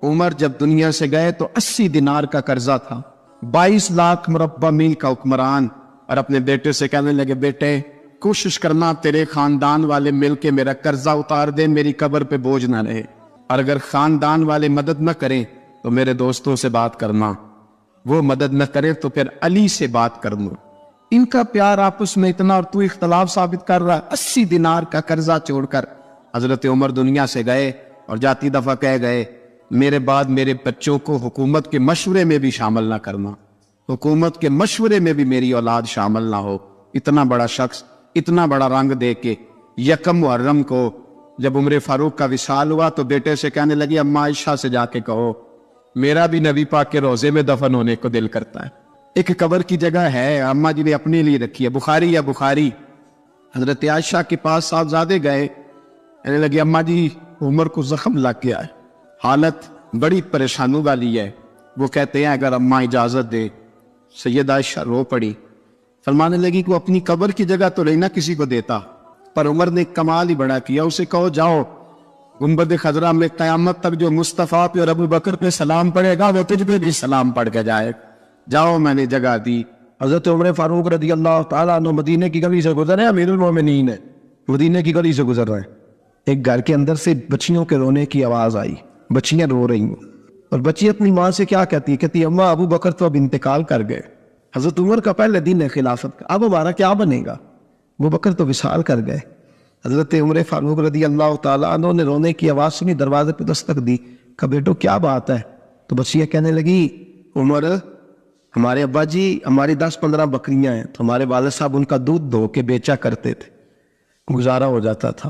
عمر جب دنیا سے گئے تو 80 دینار کا قرضہ تھا، 22 لاکھ مربع میل کا حکمران، اور اپنے بیٹے سے کہنے لگے بیٹے کوشش کرنا تیرے خاندان والے مل کے میرا قرضہ اتار دے، میری قبر پہ بوجھ نہ رہے، اور اگر خاندان والے مدد نہ کریں تو میرے دوستوں سے بات کرنا، وہ مدد نہ کریں تو پھر علی سے بات کر لوں۔ ان کا پیار آپس میں اتنا، اور تو اختلاف ثابت کر رہا ہے۔ 80 دینار کا قرضہ چھوڑ کر حضرت عمر دنیا سے گئے اور جاتی دفعہ کہہ گئے میرے بعد میرے بچوں کو حکومت کے مشورے میں بھی شامل نہ کرنا، حکومت کے مشورے میں بھی میری اولاد شامل نہ ہو۔ اتنا بڑا شخص اتنا بڑا رنگ دے کے یکم محرم کو جب عمر فاروق کا وصال ہوا تو بیٹے سے کہنے لگی اماں عائشہ سے جا کے کہو میرا بھی نبی پاک کے روزے میں دفن ہونے کو دل کرتا ہے۔ ایک قبر کی جگہ ہے اماں جی نے اپنے لیے رکھی ہے، بخاری یا بخاری۔ حضرت عائشہ کے پاس صاحبزادے گئے، کہنے لگی اماں جی عمر کو زخم لگ گیا ہے، حالت بڑی پریشانی والی ہے۔ وہ کہتے ہیں اگر اماں اجازت دے۔ سید عائشہ رو پڑی، فرمانے لگی کہ وہ اپنی قبر کی جگہ تو نہیں نہ کسی کو دیتا، پر عمر نے کمال ہی بڑا کیا، اسے کہو جاؤ گنبد خضرا میں قیامت تک جو مصطفیٰ پہ اور ابو بکر پہ سلام پڑھے گا وہ تجھ پہ بھی سلام پڑھ کے جائے، جاؤ میں نے جگہ دی۔ حضرت عمر فاروق رضی اللہ تعالیٰ عنہ مدینے کی گلی سے گزرے، امیر المومنین ہے، مدینے کی گلی سے گزر رہے ہیں، ایک گھر کے اندر سے بچیوں کے رونے کی آواز آئی، بچیاں رو رہی ہیں، اور بچی اپنی ماں سے کیا کہتی اماں ابو بکر تو اب انتقال کر گئے، حضرت عمر کا پہلے دن ہے خلافت کا، اب ہمارا کیا بنے گا، ابو بکر تو وصال کر گئے۔ حضرت عمر فاروق رضی اللہ تعالیٰ عنہ نے رونے کی آواز سنی، دروازے پہ دستک دی، کہا بیٹو کیا بات ہے؟ تو بچیاں کہنے لگی عمر ہمارے ابا جی ہماری 10-15 بکریاں ہیں، تو ہمارے والد صاحب ان کا دودھ دھو کے بیچا کرتے تھے، گزارا ہو جاتا تھا۔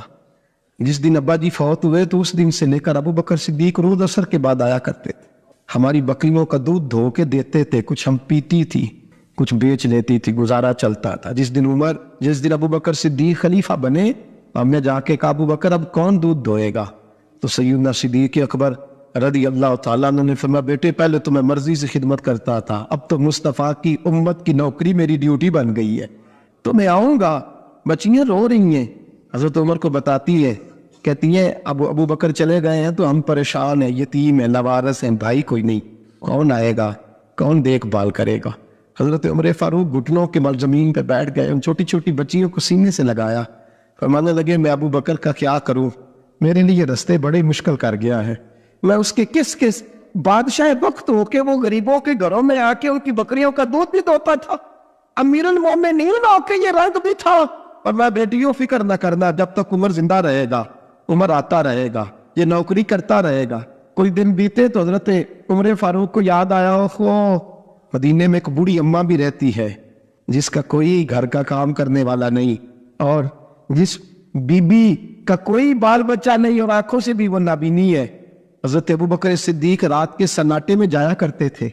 جس دن ابا جی فوت ہوئے تو اس دن سے لے کر ابو بکر صدیق روز عصر کے بعد آیا کرتے تھے، ہماری بکریوں کا دودھ دھو کے دیتے تھے، کچھ ہم پیتی تھی کچھ بیچ لیتی تھی، گزارا چلتا تھا۔ جس دن ابو بکر صدیق خلیفہ بنے، ہم نے جا کے کہا ابو بکر اب کون دودھ دھوئے گا؟ تو سیدنا صدیق اکبر رضی اللہ تعالیٰ عنہ نے فرمایا بیٹے پہلے تو میں مرضی سے خدمت کرتا تھا، اب تو مصطفیٰ کی امت کی نوکری میری ڈیوٹی بن گئی ہے، تو میں آؤں گا۔ بچیاں رو رہی ہیں، حضرت عمر کو بتاتی ہے، کہتی ہیں ابو بکر چلے گئے ہیں تو ہم پریشان ہیں، یتیم ہیں، لوارث ہیں، بھائی کوئی نہیں، کون آئے گا، کون دیکھ بھال کرے گا؟ حضرت عمر فاروق گھٹنوں کے بل زمین پہ بیٹھ گئے، ان چھوٹی چھوٹی بچیوں کو سینے سے لگایا، فرمانے لگے میں ابو بکر کا کیا کروں، میرے لیے رستے بڑے مشکل کر گیا ہے، میں اس کے کس بادشاہ وقت ہو کے وہ غریبوں کے گھروں میں آ کے ان کی بکریوں کا دودھ بھی دھوتا تھا، امیر المومنین ہو کے یہ رنگ بھی تھا، اور میں بیٹیوں فکر نہ کرنا، جب تک عمر زندہ رہے گا، عمر آتا رہے گا، یہ نوکری کرتا رہے گا۔ کوئی دن بیتے تو حضرت عمر فاروق کو یاد آیا مدینے میں ایک بوڑھی اماں بھی رہتی ہے جس کا کوئی گھر کا کام کرنے والا نہیں، اور جس بی بی کا کوئی بال بچہ نہیں، اور آنکھوں سے بھی وہ نابینی ہے۔ حضرت ابو بکر صدیق رات کے سناٹے میں جایا کرتے تھے،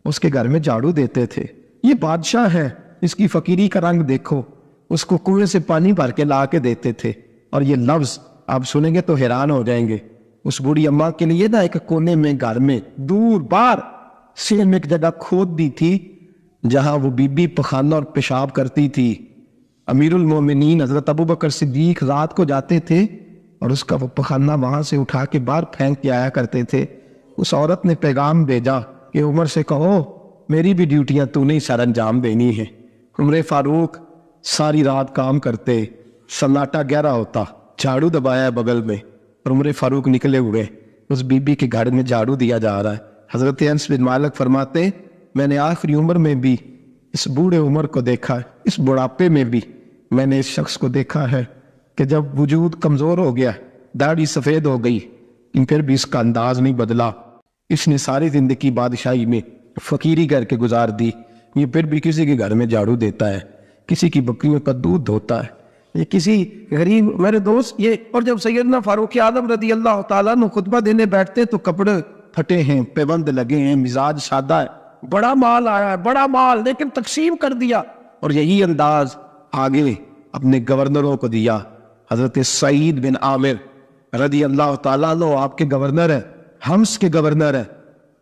اس کے گھر میں جھاڑو دیتے تھے، یہ بادشاہ ہے، اس کی فقیری کا رنگ دیکھو، اس کو کنویں سے پانی بھر کے لا کے دیتے تھے، اور یہ لفظ آپ سنیں گے تو حیران ہو جائیں گے۔ اس بوڑھی اماں کے لیے نا ایک کونے میں گھر میں دور بار سیل میں ایک جگہ کھود دی تھی جہاں وہ بی بی پخانہ اور پیشاب کرتی تھی۔ امیر المومنین حضرت ابو بکر صدیق رات کو جاتے تھے اور اس کا وہ پخانہ وہاں سے اٹھا کے باہر پھینک کے آیا کرتے تھے۔ اس عورت نے پیغام بھیجا کہ عمر سے کہو میری بھی ڈیوٹیاں تو نہیں سر انجام دینی ہے۔ عمر فاروق ساری رات کام کرتے، سناٹا گہرا ہوتا، جھاڑو دبایا ہے بغل میں، اور عمر فاروق نکلے ہوئے، اس بی بی کے گھر میں جھاڑو دیا جا رہا ہے۔ حضرت انس بن مالک فرماتے میں نے آخری عمر میں بھی اس بوڑھے عمر کو دیکھا ہے، اس بڑھاپے میں بھی میں نے اس شخص کو دیکھا ہے کہ جب وجود کمزور ہو گیا، داڑھی سفید ہو گئی، لیکن پھر بھی اس کا انداز نہیں بدلا۔ اس نے ساری زندگی بادشاہی میں فقیری کر کے گزار دی، یہ پھر بھی کسی کے گھر میں جھاڑو دیتا ہے، کسی کی بکریوں کا دودھ دھوتا ہے، یہ کسی غریب میرے دوست یہ۔ اور جب سیدنا فاروق اعظم رضی اللہ تعالیٰ عنہ خطبہ دینے بیٹھتے تو کپڑے پھٹے ہیں، پیبند لگے ہیں، مزاج سادہ ہے، بڑا مال آیا ہے، بڑا مال، لیکن تقسیم کر دیا، اور یہی انداز آگے اپنے گورنروں کو دیا۔ حضرت سعید بن عامر رضی اللہ تعالیٰ عنہ آپ کے گورنر ہیں، حمص کے گورنر ہیں۔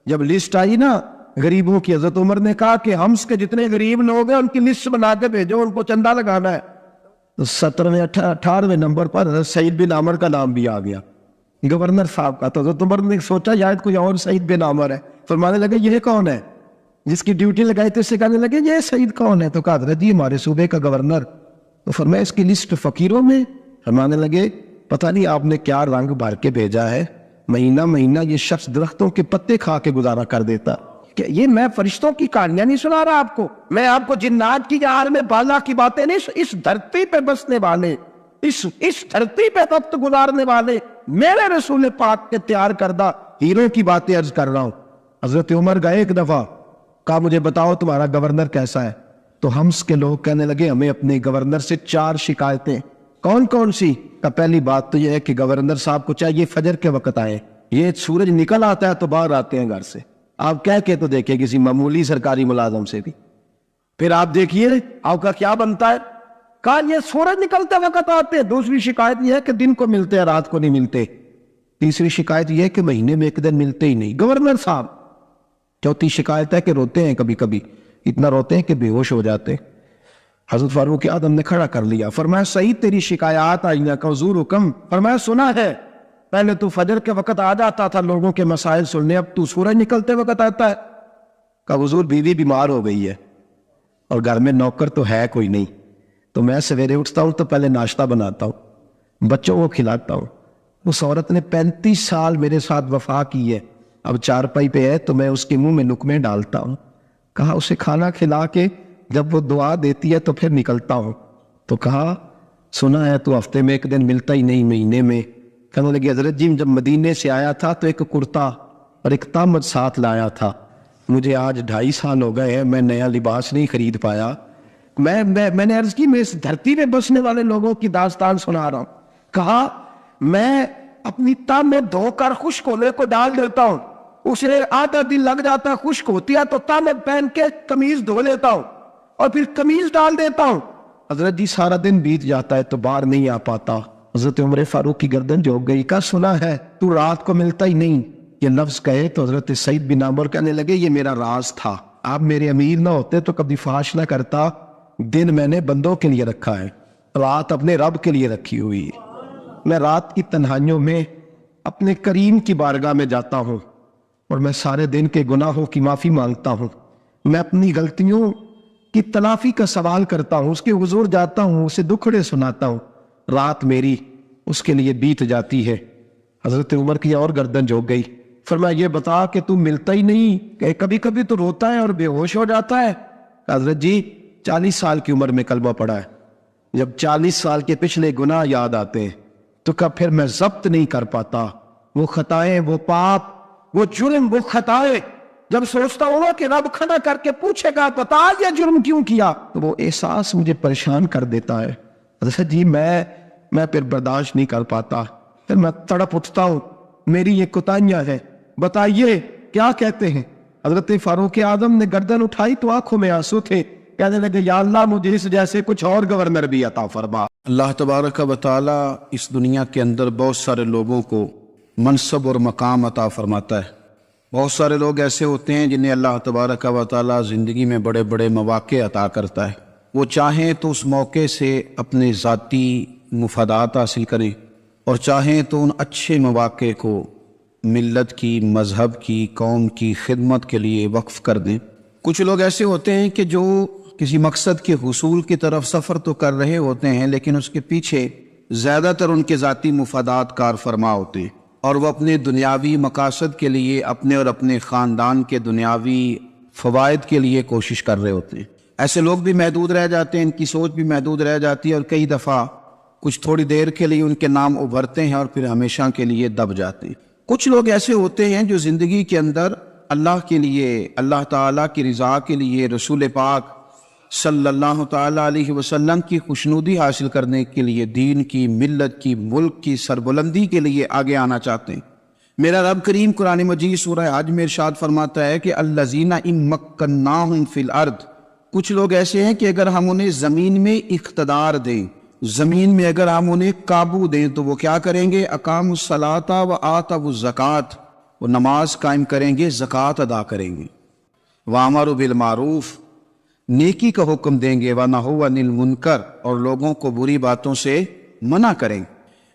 جب لسٹ آئی نا غریبوں کی، حضرت عمر نے کہا کہ حمص کے جتنے غریب لوگ ہیں ان کی لسٹ بنا کے بھیجو، ان کو چندہ لگانا ہے۔ 17ویں 18ویں نمبر پر حضرت سعید بن عامر کا نام بھی آ گیا۔ گورنر صاحب کا. تو حضرت عمر نے سوچا شاید کوئی اور سعید بن عامر ہے. فرمانے لگے یہ کون ہے جس کی ڈیوٹی لگائی تھی؟ اس سے کہنے لگے یہ سعید کون ہے؟ تو کہا حضرت جی ہمارے صوبے کا گورنر. تو فرمایا اس کی لسٹ فقیروں میں؟ فرمانے لگے پتہ نہیں آپ نے کیا رنگ بھر کے بھیجا ہے، مہینہ مہینہ یہ شخص درختوں کے پتے کھا کے گزارا کر دیتا. کہ یہ میں فرشتوں کی کہانیاں نہیں سنا رہا آپ کو، میں آپ کو جنات کی عالم بالا کی باتیں نہیں، اس دھرتی پہ بسنے والے، اس دھرتی پہ وقت گزارنے والے میرے رسول پاک کے تیار کردہ ہیروں کی باتیں عرض کر رہا ہوں. حضرت عمر گئے ایک دفعہ، کہا مجھے بتاؤ تمہارا گورنر کیسا ہے؟ تو ہمس کے لوگ کہنے لگے ہمیں اپنے گورنر سے 4 شکایتیں. کون کون سی؟ کہ پہلی بات تو یہ ہے کہ گورنر صاحب کو چاہیے فجر کے وقت آئے، یہ سورج نکل آتا ہے تو باہر آتے ہیں گھر سے. آپ کہہ کے تو دیکھیں کسی معمولی سرکاری ملازم سے بھی. پھر آپ دیکھیے آپ کا کیا بنتا ہے. کہا یہ سورج نکلتے وقت آتے ہیں. دوسری شکایت یہ ہے کہ دن کو ملتے ہیں رات کو نہیں ملتے. تیسری شکایت یہ ہے کہ مہینے میں ایک دن ملتے ہی نہیں گورنر صاحب. چوتھی شکایت ہے کہ روتے ہیں کبھی کبھی، اتنا روتے ہیں کہ بے ہوش ہو جاتے. حضرت فاروق اعظم نے کھڑا کر لیا. فرمایا صحیح تیری شکایات آئینہ کا حضور حکم. فرمایا سنا ہے، پہلے تو فجر کے وقت آ جاتا تھا لوگوں کے مسائل سننے، اب تو سورج نکلتے وقت آتا ہے. کہ حضور بیوی بیمار ہو گئی ہے اور گھر میں نوکر تو ہے کوئی نہیں، تو میں سویرے اٹھتا ہوں تو پہلے ناشتہ بناتا ہوں، بچوں کو کھلاتا ہوں. اس عورت نے 35 سال میرے ساتھ وفا کی ہے، اب چارپائی پہ ہے تو میں اس کے منہ میں نکمے ڈالتا ہوں. کہا اسے کھانا کھلا کے جب وہ دعا دیتی ہے تو پھر نکلتا ہوں. تو کہا سنا ہے تو ہفتے میں ایک دن ملتا ہی نہیں، مہینے میں. کہنے لگے حضرت جی جب مدینے سے آیا تھا تو ایک کرتا اور ایک تامت ساتھ لایا تھا، مجھے آج 2.5 سال ہو گئے ہیں میں نیا لباس نہیں خرید پایا. میں نے عرض کی میں اس دھرتی میں بسنے والے لوگوں کی داستان سنا رہا ہوں. کہا میں اپنی تاب میں دھو کر خشک ہونے کو ڈال دیتا ہوں، اسے آدھا دن لگ جاتا ہے، خشک ہوتی ہے تو تاب میں پہن کے قمیض دھو لیتا ہوں اور پھر قمیض ڈال دیتا ہوں. حضرت جی سارا دن بیت جاتا ہے تو باہر نہیں آ پاتا. حضرت عمر فاروق کی گردن جھک گئی. کہا سنا ہے تو رات کو ملتا ہی نہیں. یہ لفظ کہے تو حضرت سعید بن عامر کہنے لگے یہ میرا راز تھا، آپ میرے امیر نہ ہوتے تو کبھی فحش نہ کرتا. دن میں نے بندوں کے لیے رکھا ہے، رات اپنے رب کے لیے رکھی ہوئی ہے. میں رات کی تنہائیوں میں اپنے کریم کی بارگاہ میں جاتا ہوں اور میں سارے دن کے گناہوں کی معافی مانگتا ہوں. میں اپنی غلطیوں کی تلافی کا سوال کرتا ہوں، اس کے حضور جاتا ہوں، اسے دکھڑے سناتا ہوں. رات میری اس کے لیے بیت جاتی ہے. حضرت عمر کی اور گردن جھک گئی. فرمایا یہ بتا کہ تم ملتا ہی نہیں، کہ کبھی کبھی تو روتا ہے اور بے ہوش ہو جاتا ہے. حضرت جی 40 سال کی عمر میں کلمہ پڑھا ہے، جب 40 سال کے پچھلے گناہ یاد آتے ہیں تو کب پھر میں ضبط نہیں کر پاتا. وہ خطائیں، وہ پاپ، وہ جرم، وہ خطائیں جب سوچتا ہوں کہ رب کھڑا کر کے پوچھے گا بتا یہ جرم کیوں کیا، تو وہ احساس مجھے پریشان کر دیتا ہے. حضرت جی میں پھر برداشت نہیں کر پاتا، پھر میں تڑپ اٹھتا ہوں، میری یہ کوتاہیاں ہیں، بتائیے کیا کہتے ہیں. حضرت فاروق اعظم نے گردن اٹھائی تو آنکھوں میں آنسو تھے. کہنے لگے یا اللہ مجھے اس جیسے کچھ اور گورنر بھی عطا فرما. اللہ تبارک و تعالی اس دنیا کے اندر بہت سارے لوگوں کو منصب اور مقام عطا فرماتا ہے. بہت سارے لوگ ایسے ہوتے ہیں جنہیں اللہ تبارک و تعالی زندگی میں بڑے بڑے مواقع عطا کرتا ہے. وہ چاہیں تو اس موقع سے اپنے ذاتی مفادات حاصل کریں اور چاہیں تو ان اچھے مواقع کو ملت کی، مذہب کی، قوم کی خدمت کے لیے وقف کر دیں. کچھ لوگ ایسے ہوتے ہیں کہ جو کسی مقصد کے حصول کی طرف سفر تو کر رہے ہوتے ہیں لیکن اس کے پیچھے زیادہ تر ان کے ذاتی مفادات کار فرما ہوتے ہیں اور وہ اپنے دنیاوی مقاصد کے لیے، اپنے اور اپنے خاندان کے دنیاوی فوائد کے لیے کوشش کر رہے ہوتے ہیں. ایسے لوگ بھی محدود رہ جاتے ہیں، ان کی سوچ بھی محدود رہ جاتی ہے اور کئی دفعہ کچھ تھوڑی دیر کے لیے ان کے نام ابھرتے ہیں اور پھر ہمیشہ کے لیے دب جاتے ہیں. کچھ لوگ ایسے ہوتے ہیں جو زندگی کے اندر اللہ کے لیے، اللہ تعالیٰ کی رضا کے لیے، رسول پاک صلی اللہ تعالیٰ علیہ وسلم کی خوشنودی حاصل کرنے کے لیے، دین کی، ملت کی، ملک کی سربلندی کے لیے آگے آنا چاہتے ہیں. میرا رب کریم قرآن مجید سورہ حج میں ارشاد فرماتا ہے کہ الذین ان مکناہم فی الارض، کچھ لوگ ایسے ہیں کہ اگر ہم انہیں زمین میں اقتدار دیں، زمین میں اگر ہم انہیں قابو دیں تو وہ کیا کریں گے؟ اقاموا الصلاۃ وآتوا الزکوٰۃ، وہ نماز قائم کریں گے، زکوٰۃ ادا کریں گے. وامروا بالمعروف، نیکی کا حکم دیں گے، ونہوا عن المنکر، اور لوگوں کو بری باتوں سے منع کریں گے.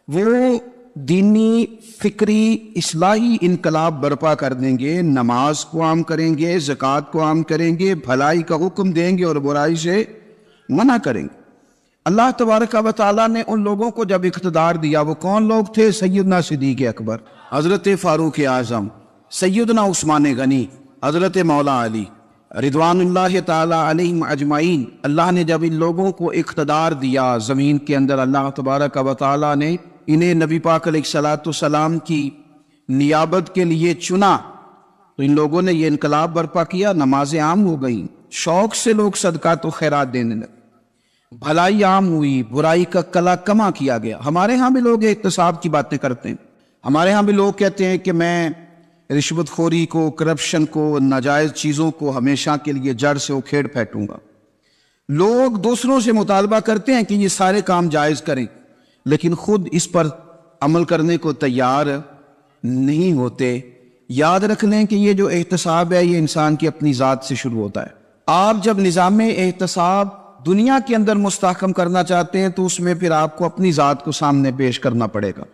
وہ دینی فکری اصلاحی انقلاب برپا کر دیں گے، نماز کو عام کریں گے، زکوٰۃ کو عام کریں گے، بھلائی کا حکم دیں گے اور برائی سے منع کریں گے۔ اللہ تبارک و تعالیٰ نے ان لوگوں کو جب اقتدار دیا، وہ کون لوگ تھے؟ سیدنا صدیق اکبر، حضرت فاروق اعظم، سیدنا عثمان غنی، حضرت مولا علی رضوان اللہ تعالیٰ علیہم اجمعین۔ اللہ نے جب ان لوگوں کو اقتدار دیا زمین کے اندر، اللہ تبارک و تعالیٰ نے انہیں نبی پاک علیہ الصلاۃ والسلام کی نیابت کے لیے چنا، تو ان لوگوں نے یہ انقلاب برپا کیا، نمازیں عام ہو گئیں، شوق سے لوگ صدقات و خیرات دینے لگے، بھلائی عام ہوئی، برائی کا کلا کما کیا گیا۔ ہمارے ہاں بھی لوگ احتساب کی باتیں کرتے ہیں، ہمارے ہاں بھی لوگ کہتے ہیں کہ میں رشوت خوری کو، کرپشن کو، ناجائز چیزوں کو ہمیشہ کے لیے جڑ سے اکھیڑ پھینکوں گا۔ لوگ دوسروں سے مطالبہ کرتے ہیں کہ یہ سارے کام جائز کریں، لیکن خود اس پر عمل کرنے کو تیار نہیں ہوتے۔ یاد رکھ لیں کہ یہ جو احتساب ہے، یہ انسان کی اپنی ذات سے شروع ہوتا ہے۔ آپ جب نظام احتساب دنیا کے اندر مستحکم کرنا چاہتے ہیں تو اس میں پھر آپ کو اپنی ذات کو سامنے پیش کرنا پڑے گا۔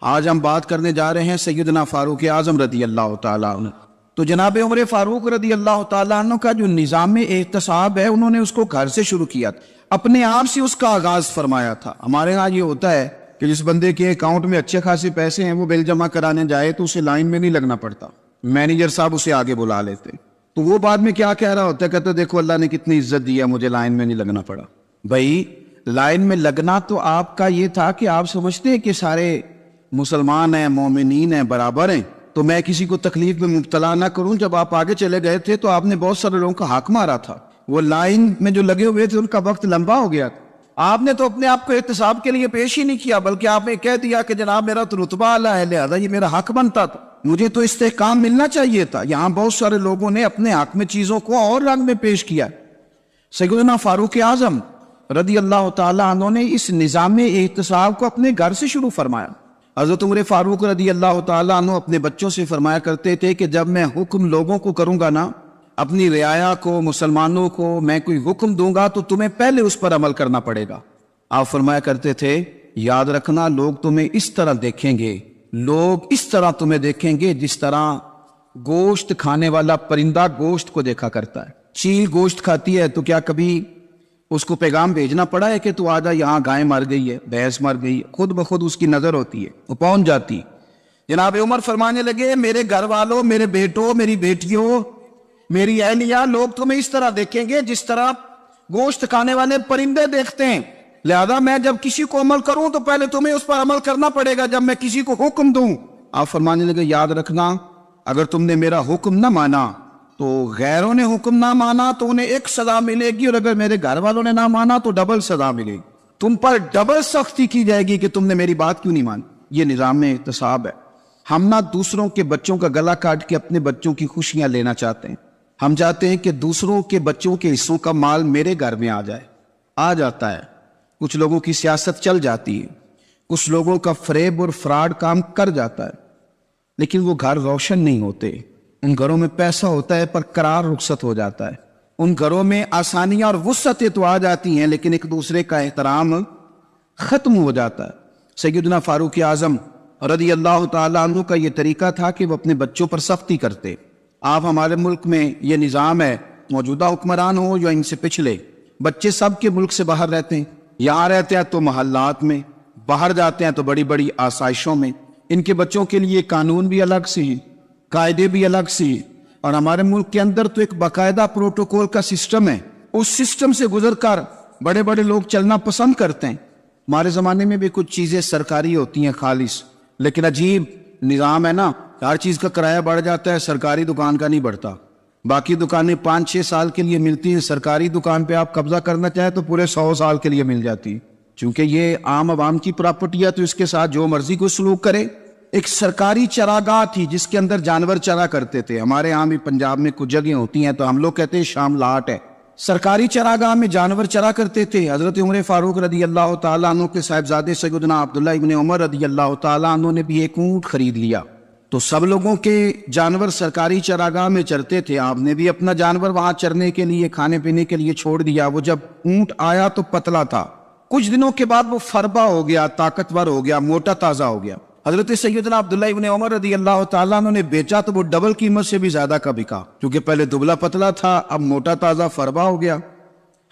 آج ہم بات کرنے جا رہے ہیں سیدنا فاروق اعظم رضی اللہ تعالیٰ عنہ۔ تو جناب عمر فاروق رضی اللہ تعالیٰ عنہ کا جو نظام احتساب ہے، انہوں نے اس کو گھر سے شروع کیا تھا، اپنے آپ سے اس کا آغاز فرمایا تھا۔ ہمارے ہاں یہ ہوتا ہے کہ جس بندے کے اکاؤنٹ میں اچھے خاصے پیسے ہیں، وہ بل جمع کرانے جائے تو اسے لائن میں نہیں لگنا پڑتا، مینیجر صاحب اسے آگے بلا لیتے، تو وہ بعد میں کیا کہہ رہا ہوتا ہے؟ کہتا دیکھو اللہ نے کتنی عزت دی ہے، مجھے لائن میں نہیں لگنا پڑا۔ بھائی لائن میں لگنا تو آپ کا یہ تھا کہ آپ سمجھتے ہیں کہ سارے مسلمان ہیں، مومنین ہیں، برابر ہیں، تو میں کسی کو تکلیف میں مبتلا نہ کروں۔ جب آپ آگے چلے گئے تھے تو آپ نے بہت سارے لوگوں کا حق مارا تھا، وہ لائن میں جو لگے ہوئے تھے ان کا وقت لمبا ہو گیا تھا۔ آپ نے تو اپنے آپ کو احتساب کے لیے پیش ہی نہیں کیا، بلکہ آپ نے کہہ دیا کہ جناب میرا تو رتبہ اعلیٰ ہے، لہذا یہ میرا حق بنتا تھا، مجھے تو استحکام ملنا چاہیے تھا۔ یہاں بہت سارے لوگوں نے اپنے حق میں چیزوں کو اور رنگ میں پیش کیا۔ سیدنا فاروق اعظم رضی اللہ تعالیٰ عنہ نے اس نظام احتساب کو اپنے گھر سے شروع فرمایا۔ حضرت عمر فاروق رضی اللہ تعالیٰ عنہ اپنے بچوں سے فرمایا کرتے تھے کہ جب میں حکم لوگوں کو کروں گا نا، اپنی رعایا کو، مسلمانوں کو میں کوئی حکم دوں گا تو تمہیں پہلے اس پر عمل کرنا پڑے گا۔ آپ فرمایا کرتے تھے یاد رکھنا لوگ تمہیں اس طرح دیکھیں گے، لوگ اس طرح تمہیں دیکھیں گے جس طرح گوشت کھانے والا پرندہ گوشت کو دیکھا کرتا ہے۔ چیل گوشت کھاتی ہے تو کیا کبھی اس کو پیغام بھیجنا پڑا ہے کہ تو آجا یہاں گائے مر گئی ہے، بھینس مر گئی ہے؟ خود بخود اس کی نظر ہوتی ہے، وہ پہنچ جاتی ہے۔ جناب عمر فرمانے لگے میرے گھر والوں، میرے بیٹوں، میری بیٹیوں، میری اہلیہ، لوگ تمہیں اس طرح دیکھیں گے جس طرح گوشت کھانے والے پرندے دیکھتے ہیں، لہذا میں جب کسی کو عمل کروں تو پہلے تمہیں اس پر عمل کرنا پڑے گا جب میں کسی کو حکم دوں۔ آپ فرمانے لگے یاد رکھنا اگر تم نے میرا حکم نہ مانا تو غیروں نے حکم نہ مانا تو انہیں ایک سزا ملے گی، اور اگر میرے گھر والوں نے نہ مانا تو ڈبل سزا ملے گی، تم پر ڈبل سختی کی جائے گی کہ تم نے میری بات کیوں نہیں مانی۔ یہ نظام احتساب ہے۔ ہم نہ دوسروں کے بچوں کا گلا کاٹ کے اپنے بچوں کی خوشیاں لینا چاہتے ہیں، ہم چاہتے ہیں کہ دوسروں کے بچوں کے حصوں کا مال میرے گھر میں آ جائے، آ جاتا ہے۔ کچھ لوگوں کی سیاست چل جاتی ہے، کچھ لوگوں کا فریب اور فراڈ کام کر جاتا ہے، لیکن وہ گھر روشن نہیں ہوتے۔ ان گھروں میں پیسہ ہوتا ہے پر قرار رخصت ہو جاتا ہے، ان گھروں میں آسانیاں اور وسعتیں تو آ جاتی ہیں لیکن ایک دوسرے کا احترام ختم ہو جاتا ہے۔ سیدنا فاروق اعظم رضی اللہ تعالیٰ عنہ کا یہ طریقہ تھا کہ وہ اپنے بچوں پر سختی کرتے۔ آپ ہمارے ملک میں یہ نظام ہے، موجودہ حکمران ہو یا ان سے پچھلے، بچے سب کے ملک سے باہر رہتے ہیں، یہاں رہتے ہیں تو محلات میں، باہر جاتے ہیں تو بڑی بڑی آسائشوں میں۔ ان کے بچوں کے لیے قانون بھی الگ سے ہیں، قاعدے بھی الگ سے ہیں، اور ہمارے ملک کے اندر تو ایک باقاعدہ پروٹوکول کا سسٹم ہے، اس سسٹم سے گزر کر بڑے بڑے لوگ چلنا پسند کرتے ہیں۔ ہمارے زمانے میں بھی کچھ چیزیں سرکاری ہوتی ہیں خالص، لیکن عجیب نظام ہے نا، ہر چیز کا کرایہ بڑھ جاتا ہے، سرکاری دکان کا نہیں بڑھتا۔ باقی دکانیں 5-6 سال کے لیے ملتی ہیں، سرکاری دکان پہ آپ قبضہ کرنا چاہیں تو پورے 100 سال کے لیے مل جاتی ہے، چونکہ یہ عام عوام کی پراپرٹی ہے تو اس کے ساتھ جو مرضی کو سلوک کرے۔ ایک سرکاری چراگاہ تھی جس کے اندر جانور چرا کرتے تھے، ہمارے ہاں بھی پنجاب میں کچھ جگہیں ہوتی ہیں تو ہم لوگ کہتے ہیں شام لاٹ ہے، سرکاری چراگاہ میں جانور چرا کرتے تھے۔ حضرت عمر فاروق رضی اللہ تعالیٰ عنہ کے صاحبزادے سیدنا عبداللہ ابن عمر رضی اللہ تعالیٰ عنہ نے بھی ایک اونٹ خرید لیا، تو سب لوگوں کے جانور سرکاری چراگاہ میں چرتے تھے، آپ نے بھی اپنا جانور وہاں چرنے کے لیے، کھانے پینے کے لیے چھوڑ دیا۔ وہ جب اونٹ آیا تو پتلا تھا، کچھ دنوں کے بعد وہ فربا ہو گیا، طاقتور ہو گیا، موٹا تازہ ہو گیا۔ حضرت سیدنا عبداللہ ابن عمر رضی اللہ تعالیٰ عنہ نے بیچا تو وہ ڈبل قیمت سے بھی زیادہ کا بکا، کیونکہ پہلے دبلا پتلا تھا، اب موٹا تازہ فربا ہو گیا۔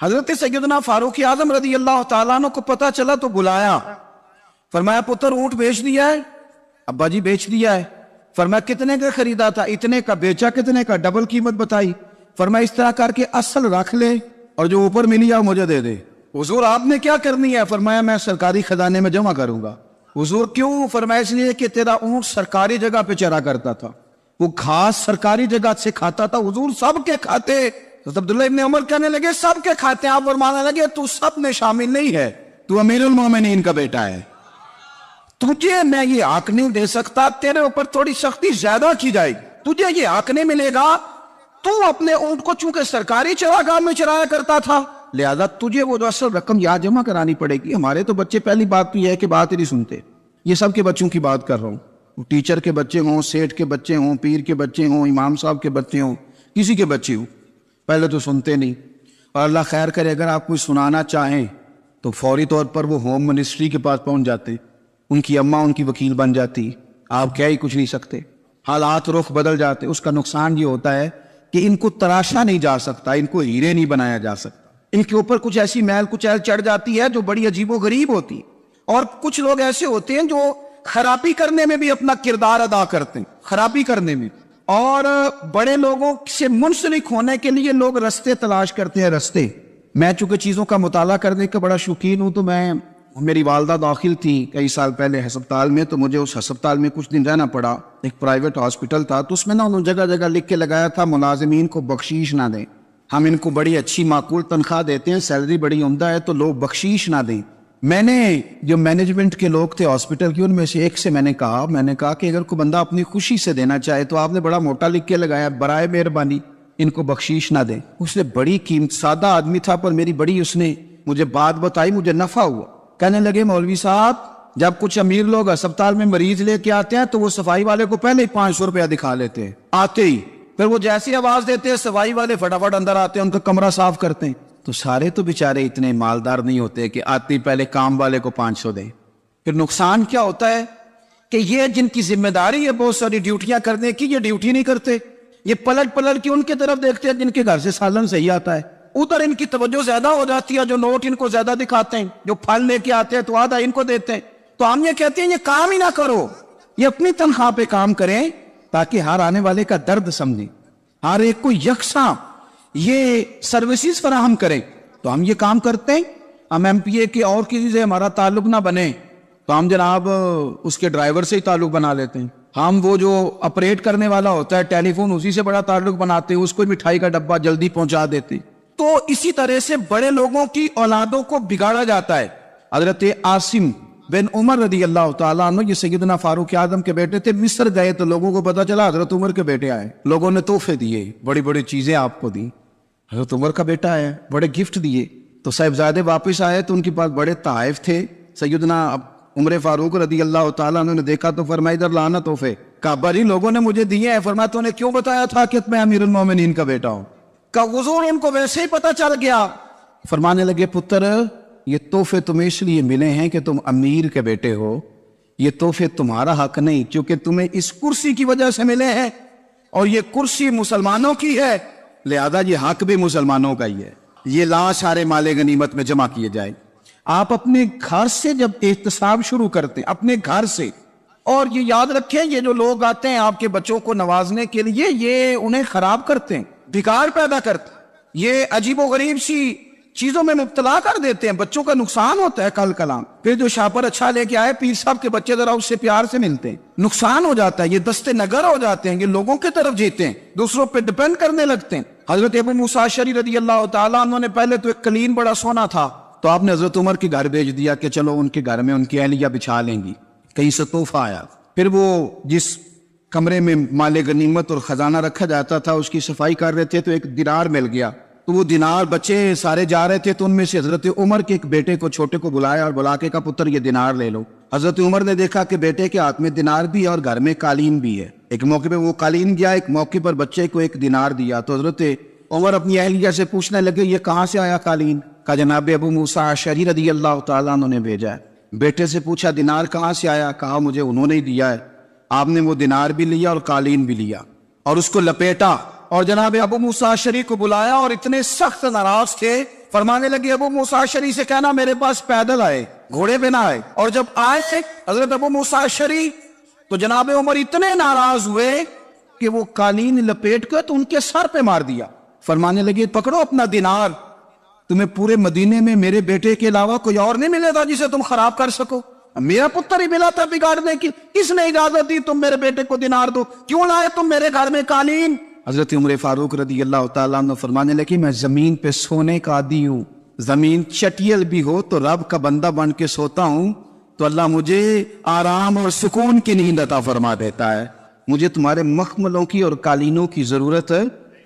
حضرت سیدنا فاروق اعظم رضی اللہ تعالیٰ عنہ کو پتا چلا تو بلایا، فرمایا پتر اونٹ بیچ دیا ہے؟ ابا جی بیچ دیا ہے۔ فرمایا کتنے کا خریدا تھا؟ اتنے کا۔ بیچا کتنے کا؟ ڈبل قیمت بتائی۔ فرمایا اس طرح کر کے اصل رکھ لے اور جو اوپر ملی ہے مجھے دے دے۔ حضور آپ نے کیا کرنی ہے؟ فرمایا میں سرکاری خزانے میں جمع کروں گا۔ حضور کیوں؟ فرمایا اس لیے کہ تیرا اونٹ سرکاری جگہ پہ چرا کرتا تھا، وہ گھاس سرکاری جگہ سے کھاتا تھا۔ حضور سب کے کھاتے۔ عبداللہ ابن عمر کہنے لگے سب کے کھاتے ہیں؟ آپ فرمانے لگے تو سب میں شامل نہیں ہے، تو امیر المومنین کا بیٹا ہے، تجھے میں یہ حق نہیں دے سکتا، تیرے اوپر تھوڑی سختی زیادہ کی جائے گی، تجھے یہ حق نہیں ملے گا۔ تو اپنے اونٹ کو چونکہ سرکاری چراگاہ میں چرایا کرتا تھا، لہذا تجھے وہ جو اصل رقم یاد جمع کرانی پڑے گی۔ ہمارے تو بچے پہلی بات تو یہ ہے کہ بات ہی نہیں سنتے، یہ سب کے بچوں کی بات کر رہا ہوں، ٹیچر کے بچے ہوں، سیٹھ کے بچے ہوں، پیر کے بچے ہوں، امام صاحب کے بچے ہوں، کسی کے بچے ہوں، پہلے تو سنتے نہیں۔ اور اللہ خیر کرے اگر آپ کوئی سنانا چاہیں تو فوری طور پر وہ ہوم منسٹری کے پاس پہنچ جاتے، ان کی اماں ان کی وکیل بن جاتی، آپ کیا ہی کچھ نہیں سکتے، حالات رخ بدل جاتے۔ اس کا نقصان یہ ہوتا ہے کہ ان کو تراشا نہیں جا سکتا، ان کو ہیرے نہیں بنایا جا سکتا، ان کے اوپر کچھ ایسی میل کچیل چڑھ جاتی ہے جو بڑی عجیب و غریب ہوتی ہے۔ اور کچھ لوگ ایسے ہوتے ہیں جو خرابی کرنے میں بھی اپنا کردار ادا کرتے ہیں، خرابی کرنے میں، اور بڑے لوگوں سے منسلک ہونے کے لیے لوگ رستے تلاش کرتے ہیں، رستے۔ میں چونکہ چیزوں کا مطالعہ کرنے کا بڑا شوقین ہوں، تو میری والدہ داخل تھی کئی سال پہلے ہسپتال میں، تو مجھے اس ہسپتال میں کچھ دن رہنا پڑا، ایک پرائیویٹ ہاسپٹل تھا، تو اس میں انہوں نے جگہ جگہ لکھ کے لگایا تھا ملازمین کو بخشیش نہ دیں، ہم ان کو بڑی اچھی معقول تنخواہ دیتے ہیں، سیلری بڑی عمدہ ہے، تو لوگ بخشیش نہ دیں۔ میں نے جو مینجمنٹ کے لوگ تھے ہاسپٹل کی، ان میں سے ایک سے میں نے کہا کہ اگر کوئی بندہ اپنی خوشی سے دینا چاہے تو آپ نے بڑا موٹا لکھ کے لگایا برائے مہربانی ان کو بخشیش نہ دیں۔ اس نے بڑی قیمت، سادہ آدمی تھا پر میری بڑی اس نے مجھے بات بتائی، مجھے نفع ہوا۔ کہنے لگے مولوی صاحب جب کچھ امیر لوگ ہسپتال میں مریض لے کے آتے ہیں تو وہ صفائی والے کو پہلے ہی 500 روپیہ دکھا لیتے ہیں آتے ہی، پھر وہ جیسی آواز دیتے ہیں صفائی والے فٹافٹ اندر آتے ہیں، ان کا کمرہ صاف کرتے ہیں۔ تو سارے تو بیچارے اتنے مالدار نہیں ہوتے کہ آتے ہی پہلے کام والے کو 500 دیں۔ پھر نقصان کیا ہوتا ہے کہ یہ جن کی ذمہ داری ہے بہت ساری ڈیوٹیاں کرنے کی، یہ ڈیوٹی نہیں کرتے، یہ پلٹ پلٹ کے ان کی طرف دیکھتے ہیں جن کے گھر سے سالن صحیح آتا ہے، ادھر ان کی توجہ زیادہ ہو جاتی ہے، جو نوٹ ان کو زیادہ دکھاتے ہیں، جو پھل لے کے آتے ہیں تو آدھا ان کو دیتے ہیں۔ تو ہم یہ کہتے ہیں یہ کام ہی نہ کرو، یہ اپنی تنخواہ پہ کام کریں تاکہ ہر آنے والے کا درد سمجھیں، ہر ایک کو یکساں یہ سروسز فراہم کریں۔ تو ہم یہ کام کرتے ہیں، ہم ایم پی اے کے اور کسی سے ہمارا تعلق نہ بنے تو ہم جناب اس کے ڈرائیور سے ہی تعلق بنا لیتے ہیں، ہم وہ جو آپریٹ کرنے والا ہوتا ہے ٹیلی فون اسی سے بڑا تعلق بناتے ہیں، اس کو مٹھائی کا ڈبہ جلدی پہنچا دیتے ہیں۔ تو اسی طرح سے بڑے لوگوں کی اولادوں کو بگاڑا جاتا ہے۔ حضرت عاصم بن عمر رضی اللہ تعالیٰ عنہ یہ سیدنا فاروق اعظم کے بیٹے تھے، مصر گئے تو لوگوں کو پتا چلا حضرت عمر کے بیٹے آئے، لوگوں نے تحفے دیے، بڑی بڑی چیزیں آپ کو دی، حضرت عمر کا بیٹا ہے، بڑے گفٹ دیے۔ تو صاحبزادے واپس آئے تو ان کے پاس بڑے تحائف تھے، سیدنا عمر فاروق رضی اللہ تعالیٰ عنہ نے دیکھا تو فرمایا ادھر لانا تحفے، کہا بھائی لوگوں نے مجھے دیے ہیں۔ فرمایا تو نے کیوں بتایا تھا کہ میں امیر المومنین کا بیٹا ہوں؟ کہ حضور ان کو ویسے ہی پتا چل گیا۔ فرمانے لگے پتر یہ تحفے تمہیں اس لیے ملے ہیں کہ تم امیر کے بیٹے ہو، یہ تحفے تمہارا حق نہیں، کیونکہ تمہیں اس کرسی کی وجہ سے ملے ہیں اور یہ کرسی مسلمانوں کی ہے، لہذا یہ حق بھی مسلمانوں کا ہی ہے، یہ لا سارے مال غنیمت میں جمع کیے جائے۔ آپ اپنے گھر سے جب احتساب شروع کرتے ہیں، اپنے گھر سے، اور یہ یاد رکھیں یہ جو لوگ آتے ہیں آپ کے بچوں کو نوازنے کے لیے یہ انہیں خراب کرتے ہیں، بگاڑ پیدا کرتے ہیں، یہ عجیب و غریب سی چیزوں میں مبتلا کر دیتے ہیں، بچوں کا نقصان ہوتا ہے کل کلام۔ پھر جو شاپر اچھا لے کے آئے پیر صاحب کے بچے ذرا اس سے پیار سے ملتے ہیں، نقصان ہو جاتا ہے، یہ دستے نگر ہو جاتے ہیں، یہ لوگوں کی طرف جیتے ہیں، دوسروں پہ ڈیپینڈ کرنے لگتے ہیں۔ حضرت ابو موسیٰ اشعری رضی اللہ تعالیٰ عنہ نے پہلے تو ایک قلین بڑا سونا تھا تو آپ نے حضرت عمر کے گھر بھیج دیا کہ چلو ان کے گھر میں ان کی اہلیہ بچھا لیں گی، کہیں سے تحفہ آیا۔ پھر وہ جس کمرے میں مال غنیمت اور خزانہ رکھا جاتا تھا اس کی صفائی کر رہے تھے تو ایک دینار مل گیا، تو وہ دینار بچے سارے جا رہے تھے تو ان میں سے حضرت عمر کے ایک بیٹے کو چھوٹے کو بلایا اور بلا کے کہا پتر یہ دینار لے لو۔ حضرت عمر نے دیکھا کہ بیٹے کے ہاتھ میں دینار بھی ہے اور گھر میں قالین بھی ہے، ایک موقع پہ وہ قالین گیا، ایک موقع پر بچے کو ایک دینار دیا، تو حضرت عمر اپنی اہلیہ سے پوچھنے لگے یہ کہاں سے آیا قالین؟ کہا جناب ابو موسیٰ اشعری رضی اللہ تعالیٰ عنہ نے بھیجا ہے۔ بیٹے سے پوچھا دینار کہاں سے آیا؟ کہا مجھے انہوں نے ہی دیا ہے۔ آپ نے وہ دینار بھی لیا اور قالین بھی لیا اور اس کو لپیٹا اور جناب ابو موسیٰ اشعری کو بلایا اور اتنے سخت ناراض تھے، فرمانے لگے ابو موسیٰ اشعری سے کہنا میرے پاس پیدل آئے، گھوڑے پہ نہ آئے۔ اور جب آئے تھے حضرت ابو موسیٰ اشعری تو جناب عمر اتنے ناراض ہوئے کہ وہ قالین لپیٹ کر تو ان کے سر پہ مار دیا۔ فرمانے لگے پکڑو اپنا دینار، تمہیں پورے مدینے میں میرے بیٹے کے علاوہ کوئی اور نہیں ملے تھا جسے تم خراب کر سکو، میرا پتر ہی ملا تھا بگاڑنے کی، کس نے اجازت دی تم میرے بیٹے کو دینار دو؟ کیوں لائے تم میرے گھر میں قالین؟ حضرت عمر فاروق رضی اللہ تعالیٰ عنہ فرمانے لگے میں زمین پہ سونے کا عادی ہوں، زمین چٹیل بھی ہو تو رب کا بندہ بن کے سوتا ہوں تو اللہ مجھے آرام اور سکون کی نیند عطا فرما دیتا ہے، مجھے تمہارے مخملوں کی اور قالینوں کی ضرورت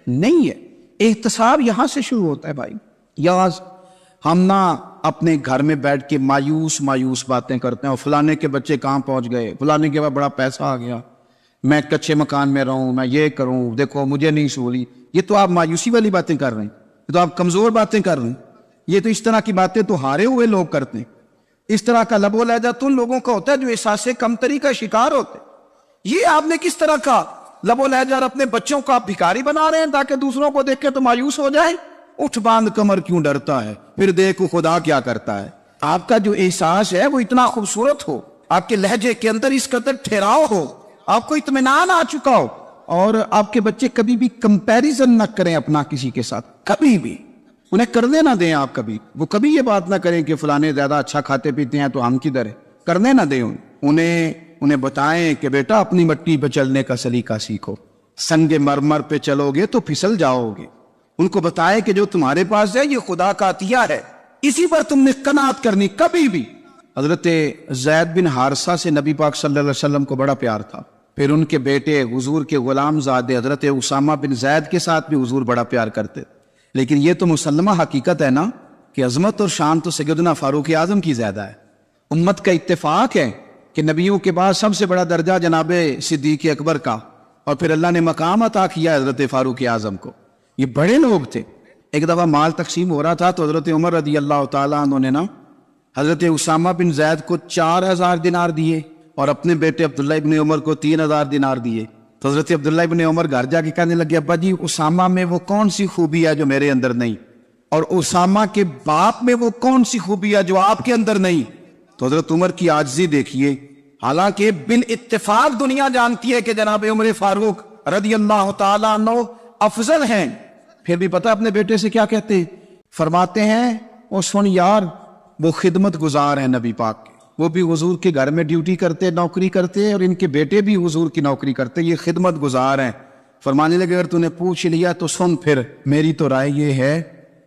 نہیں ہے۔ احتساب یہاں سے شروع ہوتا ہے بھائی، یہاں ہم نہ اپنے گھر میں بیٹھ کے مایوس باتیں کرتے ہیں اور فلانے کے بچے کہاں پہنچ گئے، فلانے کے بعد بڑا پیسہ آ گیا، میں کچے مکان میں رہوں، میں یہ کروں، دیکھو مجھے نہیں سہولی۔ یہ تو آپ مایوسی والی باتیں کر رہے ہیں، یہ تو آپ کمزور باتیں کر رہے ہیں، یہ تو اس طرح کی باتیں تو ہارے ہوئے لوگ کرتے ہیں۔ اس طرح کا لب و لہجہ تو ان لوگوں کا ہوتا ہے جو احساس کمتری کا شکار ہوتے ہیں۔ یہ آپ نے کس طرح کا لب و لہجہ اور اپنے بچوں کو آپ بھکاری بنا رہے ہیں تاکہ دوسروں کو دیکھ کے تو مایوس ہو جائے؟ اٹھ باندھ کمر کیوں ڈرتا ہے، پھر دیکھو خدا کیا کرتا ہے۔ آپ کا جو احساس ہے وہ اتنا خوبصورت ہو، آپ کے لہجے کے اندر اس قدر ٹھہراؤ ہو، آپ کو اطمینان آ چکا ہو، اور آپ کے بچے کبھی بھی کمپیریزن نہ کریں اپنا کسی کے ساتھ، کبھی بھی انہیں کرنے نہ دیں۔ آپ کبھی وہ کبھی یہ بات نہ کریں کہ فلانے زیادہ اچھا کھاتے پیتے ہیں تو ہم کدھر ہیں، کرنے نہ دیں۔ انہیں بتائیں کہ بیٹا اپنی مٹی پہ چلنے کا سلیقہ سیکھو، سنگ مرمر پہ چلو گے تو پھسل جاؤ گے۔ ان کو بتائیں کہ جو تمہارے پاس ہے یہ خدا کا عطیہ ہے، اسی پر تم نے قناعت کرنی کبھی بھی۔ حضرت زید بن حارثہ سے نبی پاک صلی اللہ علیہ وسلم کو بڑا پیار تھا، پھر ان کے بیٹے حضور کے غلام زادے حضرت اسامہ بن زید کے ساتھ بھی حضور بڑا پیار کرتے، لیکن یہ تو مسلمہ حقیقت ہے نا کہ عظمت اور شان تو سیدنا فاروق اعظم کی زیادہ ہے۔ امت کا اتفاق ہے کہ نبیوں کے بعد سب سے بڑا درجہ جناب صدیق اکبر کا، اور پھر اللہ نے مقام عطا کیا حضرت فاروق اعظم کو۔ یہ بڑے لوگ تھے۔ ایک دفعہ مال تقسیم ہو رہا تھا تو حضرت عمر رضی اللہ تعالیٰ عنہ نے نا حضرت اسامہ بن زید کو 4000 دینار دیے اور اپنے بیٹے عبداللہ ابن عمر کو 3000 دینار دیے۔ تو حضرت عبداللہ ابن عمر گھر جا کے کہنے لگے ابا جی اسامہ میں وہ کون سی خوبی ہے جو میرے اندر نہیں، اور اسامہ کے باپ میں وہ کون سی خوبی ہے جو آپ کے اندر نہیں؟ تو حضرت عمر کی عاجزی دیکھیے، حالانکہ بالاتفاق دنیا جانتی ہے کہ جناب عمر فاروق رضی اللہ تعالیٰ عنہ افضل ہیں، پھر بھی پتہ اپنے بیٹے سے کیا کہتے ہیں؟ فرماتے ہیں او سن یار وہ خدمت گزار ہیں نبی پاک کے، وہ بھی حضور کے گھر میں ڈیوٹی کرتے، نوکری کرتے، اور ان کے بیٹے بھی حضور کی نوکری کرتے، یہ خدمت گزار ہیں۔ فرمانے لگے اگر تو نے پوچھ لیا تو سن، پھر میری تو رائے یہ ہے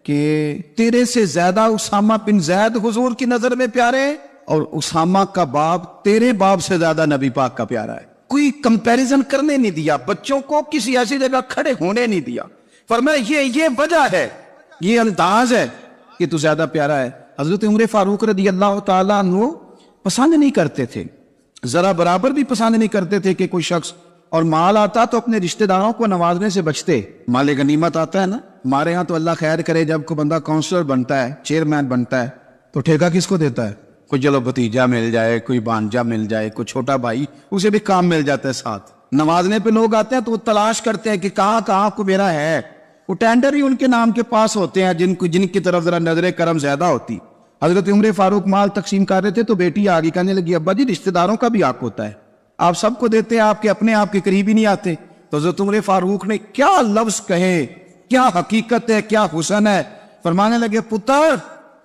کہ تیرے سے زیادہ اسامہ بن زید حضور کی نظر میں پیارے ہیں، اور اسامہ کا باپ تیرے باپ سے زیادہ نبی پاک کا پیارا ہے۔ کوئی کمپیریزن کرنے نہیں دیا، بچوں کو کسی ایسی جگہ کھڑے ہونے نہیں دیا، فرمایا یہ وجہ ہے، یہ انداز ہے کہ تو زیادہ پیارا ہے۔ حضرت عمر فاروق رضی اللہ تعالیٰ عنہ پسند نہیں کرتے تھے، ذرا برابر بھی پسند نہیں کرتے تھے کہ کوئی شخص اور مال آتا تو اپنے رشتہ داروں کو نوازنے سے بچتے۔ مال غنیمت آتا ہے نا، ہمارے ہاں تو اللہ خیر کرے جب کوئی بندہ کونسلر بنتا ہے، چیئرمین بنتا ہے تو ٹھیکہ کس کو دیتا ہے؟ کوئی چلو بھتیجا مل جائے، کوئی بانجا مل جائے، کوئی چھوٹا بھائی، اسے بھی کام مل جاتا ہے ساتھ۔ نوازنے پہ لوگ آتے ہیں تو وہ تلاش کرتے ہیں کہ کہاں کو میرا ہے، وہ ٹینڈر ہی ان کے نام کے پاس ہوتے ہیں جن کی طرف ذرا نظر کرم زیادہ ہوتی۔ حضرت عمر فاروق مال تقسیم کر رہے تھے تو بیٹی آگے کہنے لگی ابا جی رشتہ داروں کا بھی حق ہوتا ہے، آپ سب کو دیتے ہیں، آپ کے اپنے آپ کے قریب ہی نہیں آتے۔ تو حضرت عمر فاروق نے کیا لفظ کہے، کیا حقیقت ہے، کیا حسن ہے۔ فرمانے لگے پتر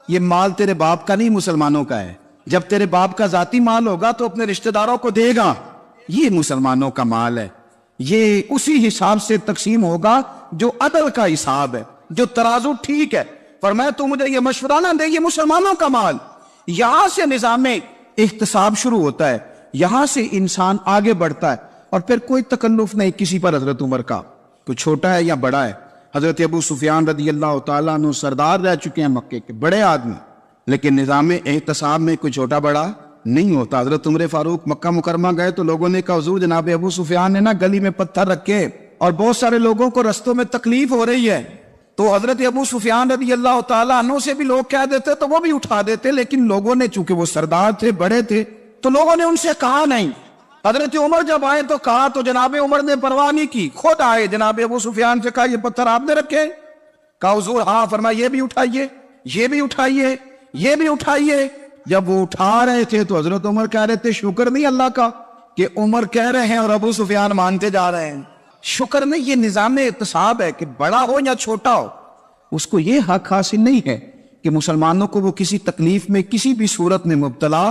یہ مال تیرے باپ کا نہیں مسلمانوں کا ہے، جب تیرے باپ کا ذاتی مال ہوگا تو اپنے رشتہ داروں کو دے گا، یہ مسلمانوں کا مال ہے، یہ اسی حساب سے تقسیم ہوگا جو عدل کا حساب ہے، جو ترازو ٹھیک ہے۔ فرمایا تو مجھے یہ مشورہ نہ دے، یہ مسلمانوں کا مال۔ یہاں سے نظام احتساب شروع ہوتا ہے، یہاں سے انسان آگے بڑھتا ہے، اور پھر کوئی تکلف نہیں کسی پر حضرت عمر کا، کوئی چھوٹا ہے یا بڑا ہے۔ حضرت ابو سفیان رضی اللہ تعالیٰ عنہ سردار رہ چکے ہیں مکے کے، بڑے آدمی، لیکن نظام احتساب میں کوئی چھوٹا بڑا نہیں ہوتا۔ حضرت عمر فاروق مکہ مکرمہ گئے تو لوگوں نے کہا حضور جناب ابو سفیان نے نا گلی میں پتھر رکھے اور بہت سارے لوگوں کو رستوں میں تکلیف ہو رہی ہے، تو حضرت ابو سفیان رضی اللہ تعالیٰ عنہ سے بھی لوگ کہہ دیتے تو وہ بھی اٹھا دیتے، لیکن لوگوں نے چونکہ وہ سردار تھے، بڑے تھے، تو لوگوں نے ان سے کہا نہیں۔ حضرت عمر جب آئے تو کہا تو جناب عمر نے پرواہ نہیں کی، خود آئے، جناب ابو سفیان سے کہا یہ پتھر آپ نے رکھے؟ کہا حضور ہاں۔ فرمایا یہ بھی اٹھائیے، یہ بھی اٹھائیے، یہ بھی اٹھائیے۔ جب وہ اٹھا رہے تھے تو حضرت عمر کہہ رہے تھے شکر نہیں اللہ کا کہ عمر کہہ رہے ہیں اور ابو سفیان مانتے جا رہے ہیں۔ شکر نہیں، یہ نظام اعتصاب ہے کہ بڑا ہو یا چھوٹا ہو، اس کو یہ حق حاصل نہیں ہے کہ مسلمانوں کو وہ کسی تکلیف میں کسی بھی صورت میں مبتلا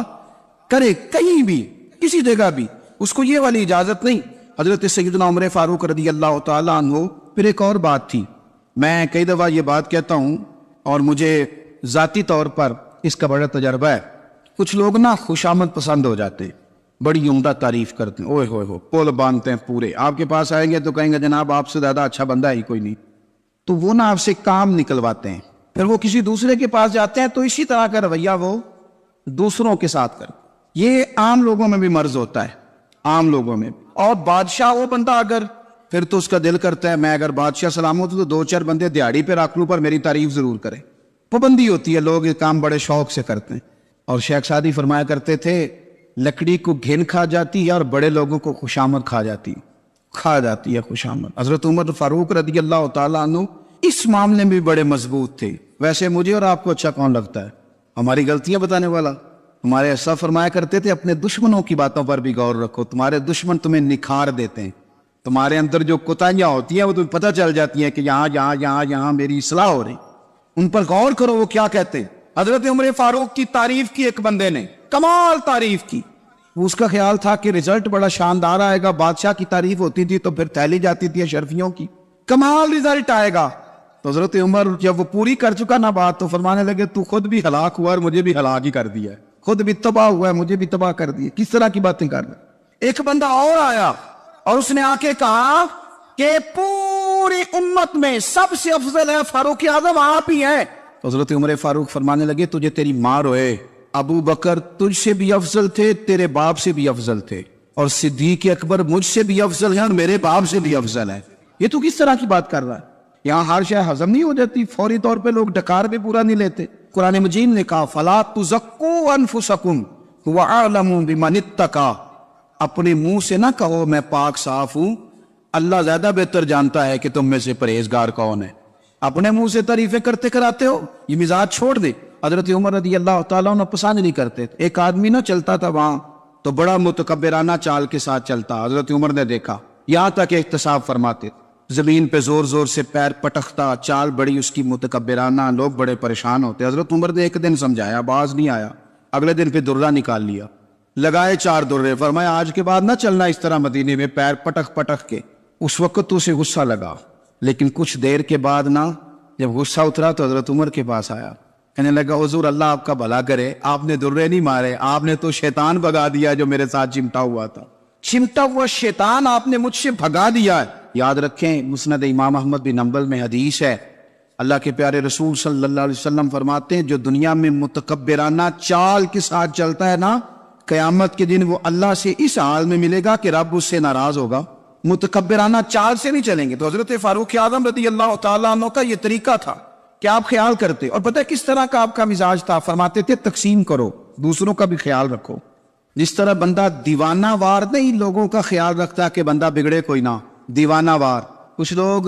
کرے، کہیں بھی کسی جگہ بھی، اس کو یہ والی اجازت نہیں۔ حضرت سیدنا عمر فاروق رضی اللہ تعالیٰ عنہ۔ پھر ایک اور بات تھی، میں کئی دفعہ یہ بات کہتا ہوں اور مجھے ذاتی طور پر اس کا بڑا تجربہ ہے، کچھ لوگ نا خوش آمد پسند ہو جاتے ہیں، بڑی عمدہ تعریف کرتے ہیں، اوئے ہوئے ہو پول باندھتے ہیں پورے، آپ کے پاس آئیں گے تو کہیں گے جناب آپ سے زیادہ اچھا بندہ ہی کوئی نہیں، تو وہ نا آپ سے کام نکلواتے ہیں، پھر وہ کسی دوسرے کے پاس جاتے ہیں تو اسی طرح کا رویہ وہ دوسروں کے ساتھ کر، یہ عام لوگوں میں بھی مرض ہوتا ہے، عام لوگوں میں۔ اور بادشاہ وہ بندہ اگر، پھر تو اس کا دل کرتا ہے میں اگر بادشاہ سلامت ہوں تو دو چار بندے دیہڑی پہ رکھ لوں پر میری تعریف ضرور کریں، پابندی ہوتی ہے، لوگ یہ کام بڑے شوق سے کرتے ہیں۔ اور شیخ سعدی فرمایا کرتے تھے لکڑی کو گھن کھا جاتی ہے اور بڑے لوگوں کو خوشامد کھا جاتی ہے خوشامد۔ حضرت عمر فاروق رضی اللہ تعالیٰ عنہ اس معاملے میں بھی بڑے مضبوط تھے۔ ویسے مجھے اور آپ کو اچھا کون لگتا ہے؟ ہماری غلطیاں بتانے والا؟ ہمارے ایسا فرمایا کرتے تھے اپنے دشمنوں کی باتوں پر بھی غور رکھو، تمہارے دشمن تمہیں نکھار دیتے ہیں، تمہارے اندر جو کوتاہیاں ہوتی ہیں وہ تمہیں پتہ چل جاتی ہیں کہ یہاں میری اصلاح ہو رہی، ان پر غور کرو وہ کیا کہتے ہیں۔ حضرت عمر فاروق کی تعریف کی ایک بندے نے، کمال تعریف کی، اس کا خیال تھا کہ رزلٹ بڑا شاندار آئے گا، بادشاہ کی تعریف ہوتی تھی تو پھر تھیلی جاتی تھی اشرفیوں کی، کمال رزلٹ آئے گا۔ تو حضرت عمر جب وہ پوری کر چکا نا بات تو فرمانے لگے تو خود بھی ہلاک ہوا اور مجھے بھی ہلاک ہی کر دیا ہے، خود بھی تباہ ہوا ہے مجھے بھی تباہ کر دیا، کس طرح کی باتیں کر رہے۔ ایک بندہ اور آیا اور اس نے آ کے کہا کہ پوری امت میں سب سے افضل ہے فاروق اعظم آپ ہی ہیں۔ حضرت عمر فاروق فرمانے لگے تجھے تیری ماں روئے، ابو بکر تجھ سے بھی افضل تھے، تیرے باپ سے بھی افضل تھے، اور صدیق اکبر مجھ سے بھی افضل ہے اور میرے باپ سے بھی افضل ہے، یہ تو کس طرح کی بات کر رہا ہے؟ یہاں ہر شے ہضم نہیں ہو جاتی، فوری طور پہ لوگ ڈکار بھی پورا نہیں لیتے۔ قرآن مجید نے کہا فَلَا تُزَكُّوا أَنفُسَكُمْ هُوَ أَعْلَمُ بِمَنِ اتَّقَىٰ، اپنے منہ سے نہ کہو میں پاک صاف ہوں، اللہ زیادہ بہتر جانتا ہے کہ تم میں سے پرہیزگار کون ہے۔ اپنے منہ سے تعریفیں کرتے کراتے ہو، یہ مزاج چھوڑ دے۔ حضرت عمر رضی اللہ تعالیٰ عنہ پسند نہیں کرتے، ایک آدمی نہ چلتا تھا وہاں تو بڑا متکبرانہ چال کے ساتھ چلتا، حضرت عمر نے دیکھا، یہاں تک احتساب فرماتے، زمین پہ زور زور سے پیر پٹکتا، چال بڑی اس کی متکبرانہ، لوگ بڑے پریشان ہوتے۔ حضرت عمر نے ایک دن سمجھایا، باز نہیں آیا، اگلے دن پہ درہ نکال لیا، لگائے 4 درے، فرمایا آج کے بعد نہ چلنا اس طرح مدینے میں پیر پٹک پٹک کے۔ اس وقت تو اسے غصہ لگا، لیکن کچھ دیر کے بعد نا جب غصہ اترا تو حضرت عمر کے پاس آیا، کہنے لگا حضور اللہ آپ کا بھلا کرے، آپ نے درے نہیں مارے، آپ نے تو شیطان بھگا دیا جو میرے ساتھ چمٹا ہوا تھا، چمٹا ہوا شیطان آپ نے مجھ سے بھگا دیا ہے۔ یاد رکھیں مسند امام احمد بن حنبل میں حدیث ہے، اللہ کے پیارے رسول صلی اللہ علیہ وسلم فرماتے ہیں جو دنیا میں متکبرانہ چال کے ساتھ چلتا ہے نا، قیامت کے دن وہ اللہ سے اس حال میں ملے گا کہ رب اس سے ناراض ہوگا، متکبرانہ چال سے نہیں چلیں گے۔ تو حضرت فاروق اعظم رضی اللہ تعالیٰ عنہ کا یہ طریقہ تھا کہ آپ خیال کرتے، اور پتہ ہے کس طرح کا آپ کا مزاج تھا، فرماتے تھے تقسیم کرو، دوسروں کا بھی خیال رکھو، جس طرح بندہ دیوانہ وار نہیں لوگوں کا خیال رکھتا کہ بندہ بگڑے کوئی نہ، دیوانہ وار۔ کچھ لوگ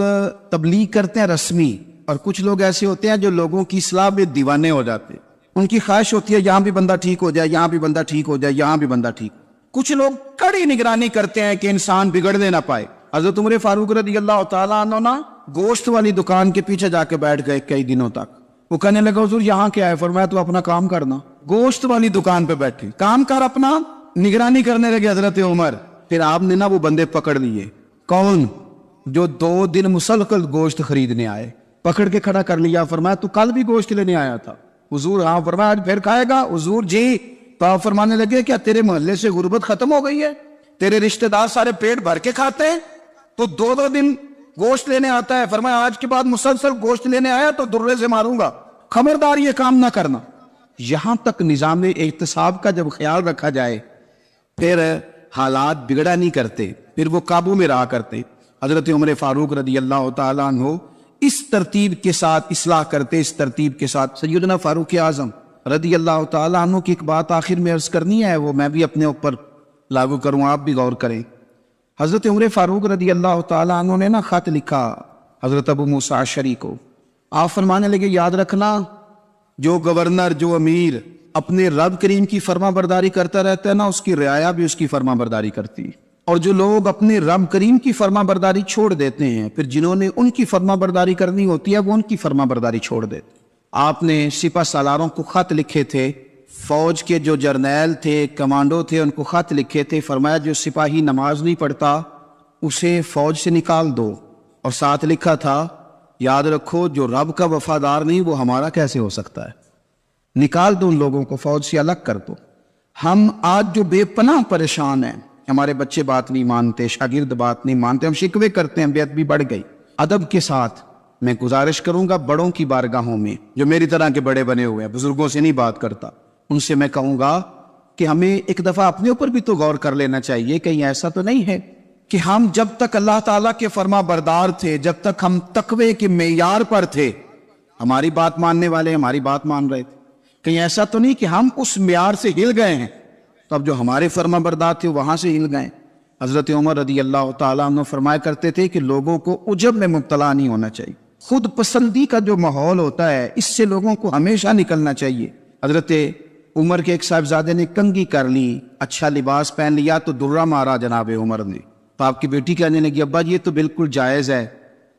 تبلیغ کرتے ہیں رسمی، اور کچھ لوگ ایسے ہوتے ہیں جو لوگوں کی اصلاح میں دیوانے ہو جاتے، ان کی خواہش ہوتی ہے یہاں بھی بندہ ٹھیک ہو جائے، یہاں بھی بندہ ٹھیک ہو جائے، یہاں بھی بندہ ٹھیک۔ کچھ لوگ کڑی نگرانی کرتے ہیں کہ انسان بگڑنے نہ پائے۔ حضرت عمر فاروق رضی اللہ تعالیٰ عنہ نا گوشت والی دکان کے پیچھے جا کے بیٹھ گئے کئی دنوں تک، وہ کہنے لگا حضور یہاں کیا ہے؟ فرمایا تو اپنا کام کرنا، گوشت والی دکان پہ بیٹھے کام کر اپنا، نگرانی کرنے لگے حضرت عمر۔ پھر آپ نے نا وہ بندے پکڑ لیے، کون؟ جو 2 دن مسلسل گوشت خریدنے آئے، پکڑ کے کھڑا کر لیا، فرمایا تو کل بھی گوشت لینے آیا تھا؟ حضور ہاں۔ فرمایا آج پھر کھائے گا؟ حضور جی۔ تو آپ فرمانے لگے کیا تیرے محلے سے غربت ختم ہو گئی ہے؟ تیرے رشتہ دار سارے پیٹ بھر کے کھاتے ہیں تو 2 دن گوشت لینے آتا ہے؟ فرمایا آج کے بعد مسلسل گوشت لینے آیا تو درے سے ماروں گا، خبردار یہ کام نہ کرنا۔ یہاں تک نظام احتساب کا جب خیال رکھا جائے پھر حالات بگڑا نہیں کرتے، پھر وہ قابو میں رہا کرتے۔ حضرت عمر فاروق رضی اللہ تعالیٰ عنہ اس ترتیب کے ساتھ اصلاح کرتے، اس ترتیب کے ساتھ۔ سیدنا فاروق اعظم رضی اللہ تعالیٰ عنہ کی ایک بات آخر میں عرض کرنی ہے، وہ میں بھی اپنے اوپر لاگو کروں، آپ بھی غور کریں۔ حضرت عمر فاروق رضی اللہ تعالیٰ عنہ نے نا خط لکھا حضرت ابو موسیٰ اشعری کو۔ آپ فرمانے لگے یاد رکھنا، جو گورنر، جو امیر اپنے رب کریم کی فرما برداری کرتا رہتا ہے نا، اس کی رعایا بھی اس کی فرما برداری کرتی ہے۔ اور جو لوگ اپنے رب کریم کی فرما برداری چھوڑ دیتے ہیں، پھر جنہوں نے ان کی فرما برداری کرنی ہوتی ہے وہ ان کی فرما برداری چھوڑ دیتے۔ آپ نے سپہ سالاروں کو خط لکھے تھے، فوج کے جو جرنیل تھے، کمانڈو تھے، ان کو خط لکھے تھے، فرمایا جو سپاہی نماز نہیں پڑھتا اسے فوج سے نکال دو، اور ساتھ لکھا تھا یاد رکھو جو رب کا وفادار نہیں وہ ہمارا کیسے ہو سکتا ہے، نکال دو ان لوگوں کو، فوج سے الگ کر دو۔ ہم آج جو بے پناہ پریشان ہیں، ہمارے بچے بات نہیں مانتے، شاگرد بات نہیں مانتے، ہم شکوے کرتے ہیں، بے ادبی بڑھ گئی۔ ادب کے ساتھ میں گزارش کروں گا بڑوں کی بارگاہوں میں، جو میری طرح کے بڑے بنے ہوئے ہیں، بزرگوں سے نہیں بات کرتا، ان سے میں کہوں گا کہ ہمیں ایک دفعہ اپنے اوپر بھی تو غور کر لینا چاہیے، کہیں ایسا تو نہیں ہے کہ ہم جب تک اللہ تعالیٰ کے فرما بردار تھے، جب تک ہم تقوی کے معیار پر تھے، ہماری بات ماننے والے ہماری بات مان رہے تھے، کہیں ایسا تو نہیں کہ ہم اس معیار سے ہل گئے ہیں تو اب جو ہمارے فرما بردار تھے وہاں سے ہل گئے۔ حضرت عمر رضی اللہ تعالیٰ عنہ فرمایا کرتے تھے کہ لوگوں کو عجب میں مبتلا نہیں ہونا چاہیے، خود پسندی کا جو ماحول ہوتا ہے اس سے لوگوں کو ہمیشہ نکلنا چاہیے۔ حضرت عمر کے ایک صاحبزادے نے کنگھی کر لی، اچھا لباس پہن لیا تو درہ مارا جناب عمر نے، تو آپ کی بیٹی کہنے لگی ابا یہ تو بالکل جائز ہے،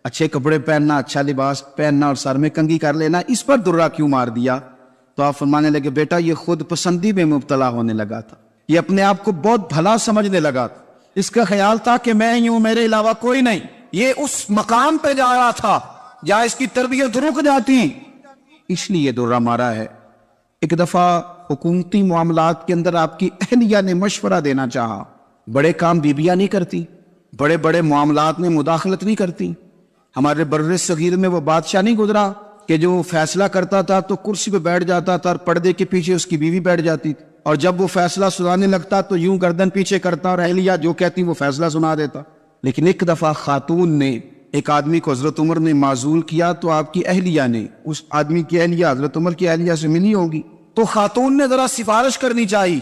اچھے کپڑے پہننا، اچھا لباس پہننا اور سر میں کنگھی کر لینا، اس پر درہ کیوں مار دیا؟ تو آپ فرمانے لگے بیٹا یہ خود پسندی میں مبتلا ہونے لگا تھا، یہ اپنے آپ کو بہت بھلا سمجھنے لگا تھا، اس کا خیال تھا کہ میں ہی ہوں، میرے علاوہ کوئی نہیں، یہ اس مقام پہ جا رہا تھا جہاں اس کی تربیت رک جاتی، اس لیے درہ مارا ہے۔ ایک دفعہ حکومتی معاملات کے اندر آپ کی اہلیہ نے مشورہ دینا چاہا، بڑے کام بیویاں نہیں کرتی، بڑے بڑے معاملات میں مداخلت نہیں کرتی۔ ہمارے بر صغیر میں وہ بادشاہ نہیں گزرا کہ جو فیصلہ کرتا تھا تو کرسی پہ بیٹھ جاتا تھا اور پردے کے پیچھے اس کی بیوی بیٹھ جاتی تھی، اور جب وہ فیصلہ سنانے لگتا تو یوں گردن پیچھے کرتا اور اہلیہ جو کہتی وہ فیصلہ سنا دیتا۔ لیکن ایک دفعہ خاتون نے ایک آدمی کو حضرت عمر نے معزول کیا تو آپ کی اہلیہ نے اس آدمی کی اہلیہ حضرت عمر کی اہلیہ سے ملی ہوگی، تو خاتون نے ذرا سفارش کرنی چاہیے،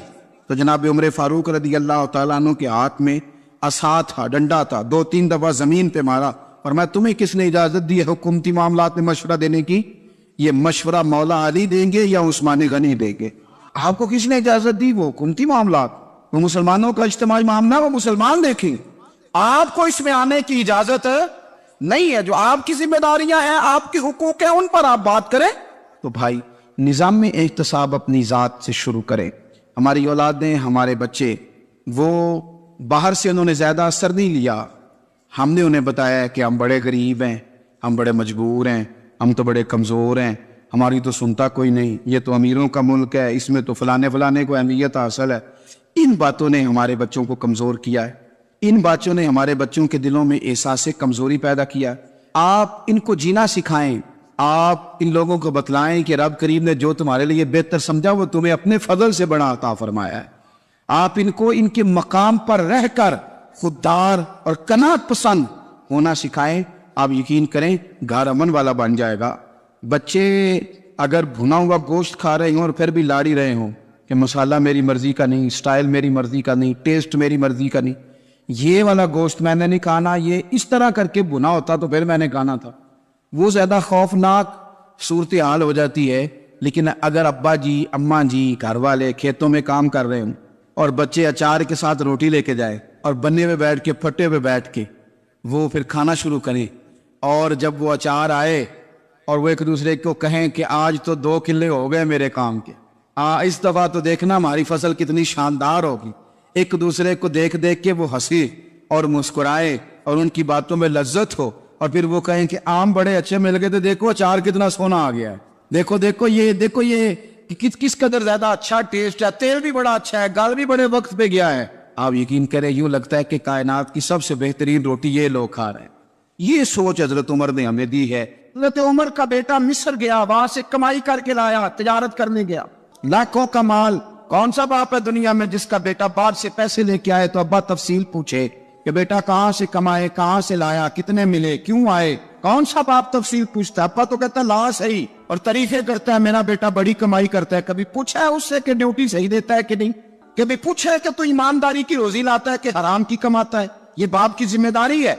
تو جناب عمر فاروق رضی اللہ تعالیٰ عنہ کے ہاتھ میں عصا تھا، ڈنڈا تھا، 2-3 دفعہ زمین پہ مارا، اور میں تمہیں کس نے اجازت دی ہے حکومتی معاملات میں مشورہ دینے کی؟ یہ مشورہ مولا علی دیں گے یا عثمان غنی دیں گے؟ آپ کو کس نے اجازت دی؟ وہ حکومتی معاملات، وہ مسلمانوں کا اجتماعی معاملہ، وہ مسلمان دیکھیں، آپ کو اس میں آنے کی اجازت نہیں ہے۔ جو آپ کی ذمہ داریاں ہیں، آپ کے حقوق ہیں، ان پر آپ بات کریں۔ تو بھائی نظام میں احتساب اپنی ذات سے شروع کریں۔ ہماری اولادیں، ہمارے بچے، وہ باہر سے انہوں نے زیادہ اثر نہیں لیا، ہم نے انہیں بتایا کہ ہم بڑے غریب ہیں، ہم بڑے مجبور ہیں، ہم تو بڑے کمزور ہیں، ہماری تو سنتا کوئی نہیں، یہ تو امیروں کا ملک ہے، اس میں تو فلانے کو اہمیت حاصل ہے۔ ان باتوں نے ہمارے بچوں کو کمزور کیا ہے، ان باتوں نے ہمارے بچوں کے دلوں میں احساس کمزوری پیدا کیا۔ آپ ان کو جینا سکھائیں، آپ ان لوگوں کو بتلائیں کہ رب کریم نے جو تمہارے لیے بہتر سمجھا وہ تمہیں اپنے فضل سے بڑا عطا فرمایا ہے۔ آپ ان کو ان کے مقام پر رہ کر خوددار اور قناعت پسند ہونا سکھائیں، آپ یقین کریں گھر امن والا بن جائے گا۔ بچے اگر بھنا ہوا گوشت کھا رہے ہوں اور پھر بھی لاڑی رہے ہوں کہ مسالہ میری مرضی کا نہیں، سٹائل میری مرضی کا نہیں، ٹیسٹ میری مرضی کا نہیں، یہ والا گوشت میں نے نہیں کھانا، یہ اس طرح کر کے بھنا ہوتا تو پھر میں نے کھانا تھا، وہ زیادہ خوفناک صورتحال ہو جاتی ہے۔ لیکن اگر ابا جی، اماں جی، گھر والے کھیتوں میں کام کر رہے ہوں اور بچے اچار کے ساتھ روٹی لے کے جائے اور بنے میں بیٹھ کے، پھٹے پہ بیٹھ کے وہ پھر کھانا شروع کریں، اور جب وہ اچار آئے اور وہ ایک دوسرے کو کہیں کہ آج تو 2 کلے ہو گئے میرے کام کے، اس دفعہ تو دیکھنا ہماری فصل کتنی شاندار ہوگی، ایک دوسرے کو دیکھ دیکھ کے وہ ہنسی اور مسکرائے اور ان کی باتوں میں لذت ہو، اور پھر وہ کہیں کہ آم بڑے اچھے مل گئے تھے، دیکھو اچار کتنا سونا آ گیا ہے، دیکھو یہ کس قدر زیادہ اچھا ٹیسٹ ہے، تیل بھی بڑا اچھا ہے، گل بھی بڑے وقت پہ گیا ہے۔ آپ یقین کریں یوں لگتا ہے کہ کائنات کی سب سے بہترین روٹی یہ لوگ کھا رہے ہیں۔ یہ سوچ حضرت عمر نے ہمیں دی ہے۔ حضرت عمر کا بیٹا مصر گیا، وہاں سے کمائی کر کے لایا، تجارت کرنے گیا، لاکھوں کا مال۔ کون سا باپ ہے دنیا میں جس کا بیٹا باپ سے پیسے لے کے آئے تو ابا تفصیل پوچھے کہ بیٹا کہاں سے کمائے، کہاں سے لایا، کتنے ملے، کیوں آئے، کون سا باپ تفصیل پوچھتا ہے؟ ابا تو کہتا ہے لا صحیح اور طریقے کرتا ہے، میرا بیٹا بڑی کمائی کرتا ہے. کبھی پوچھا ہے اس سے کہ ڈیوٹی صحیح دیتا ہے کہ نہیں؟ کبھی پوچھا ہے کہ تو ایمانداری کی روزی لاتا ہے کہ حرام کی کماتا ہے؟ یہ باپ کی ذمہ داری ہے،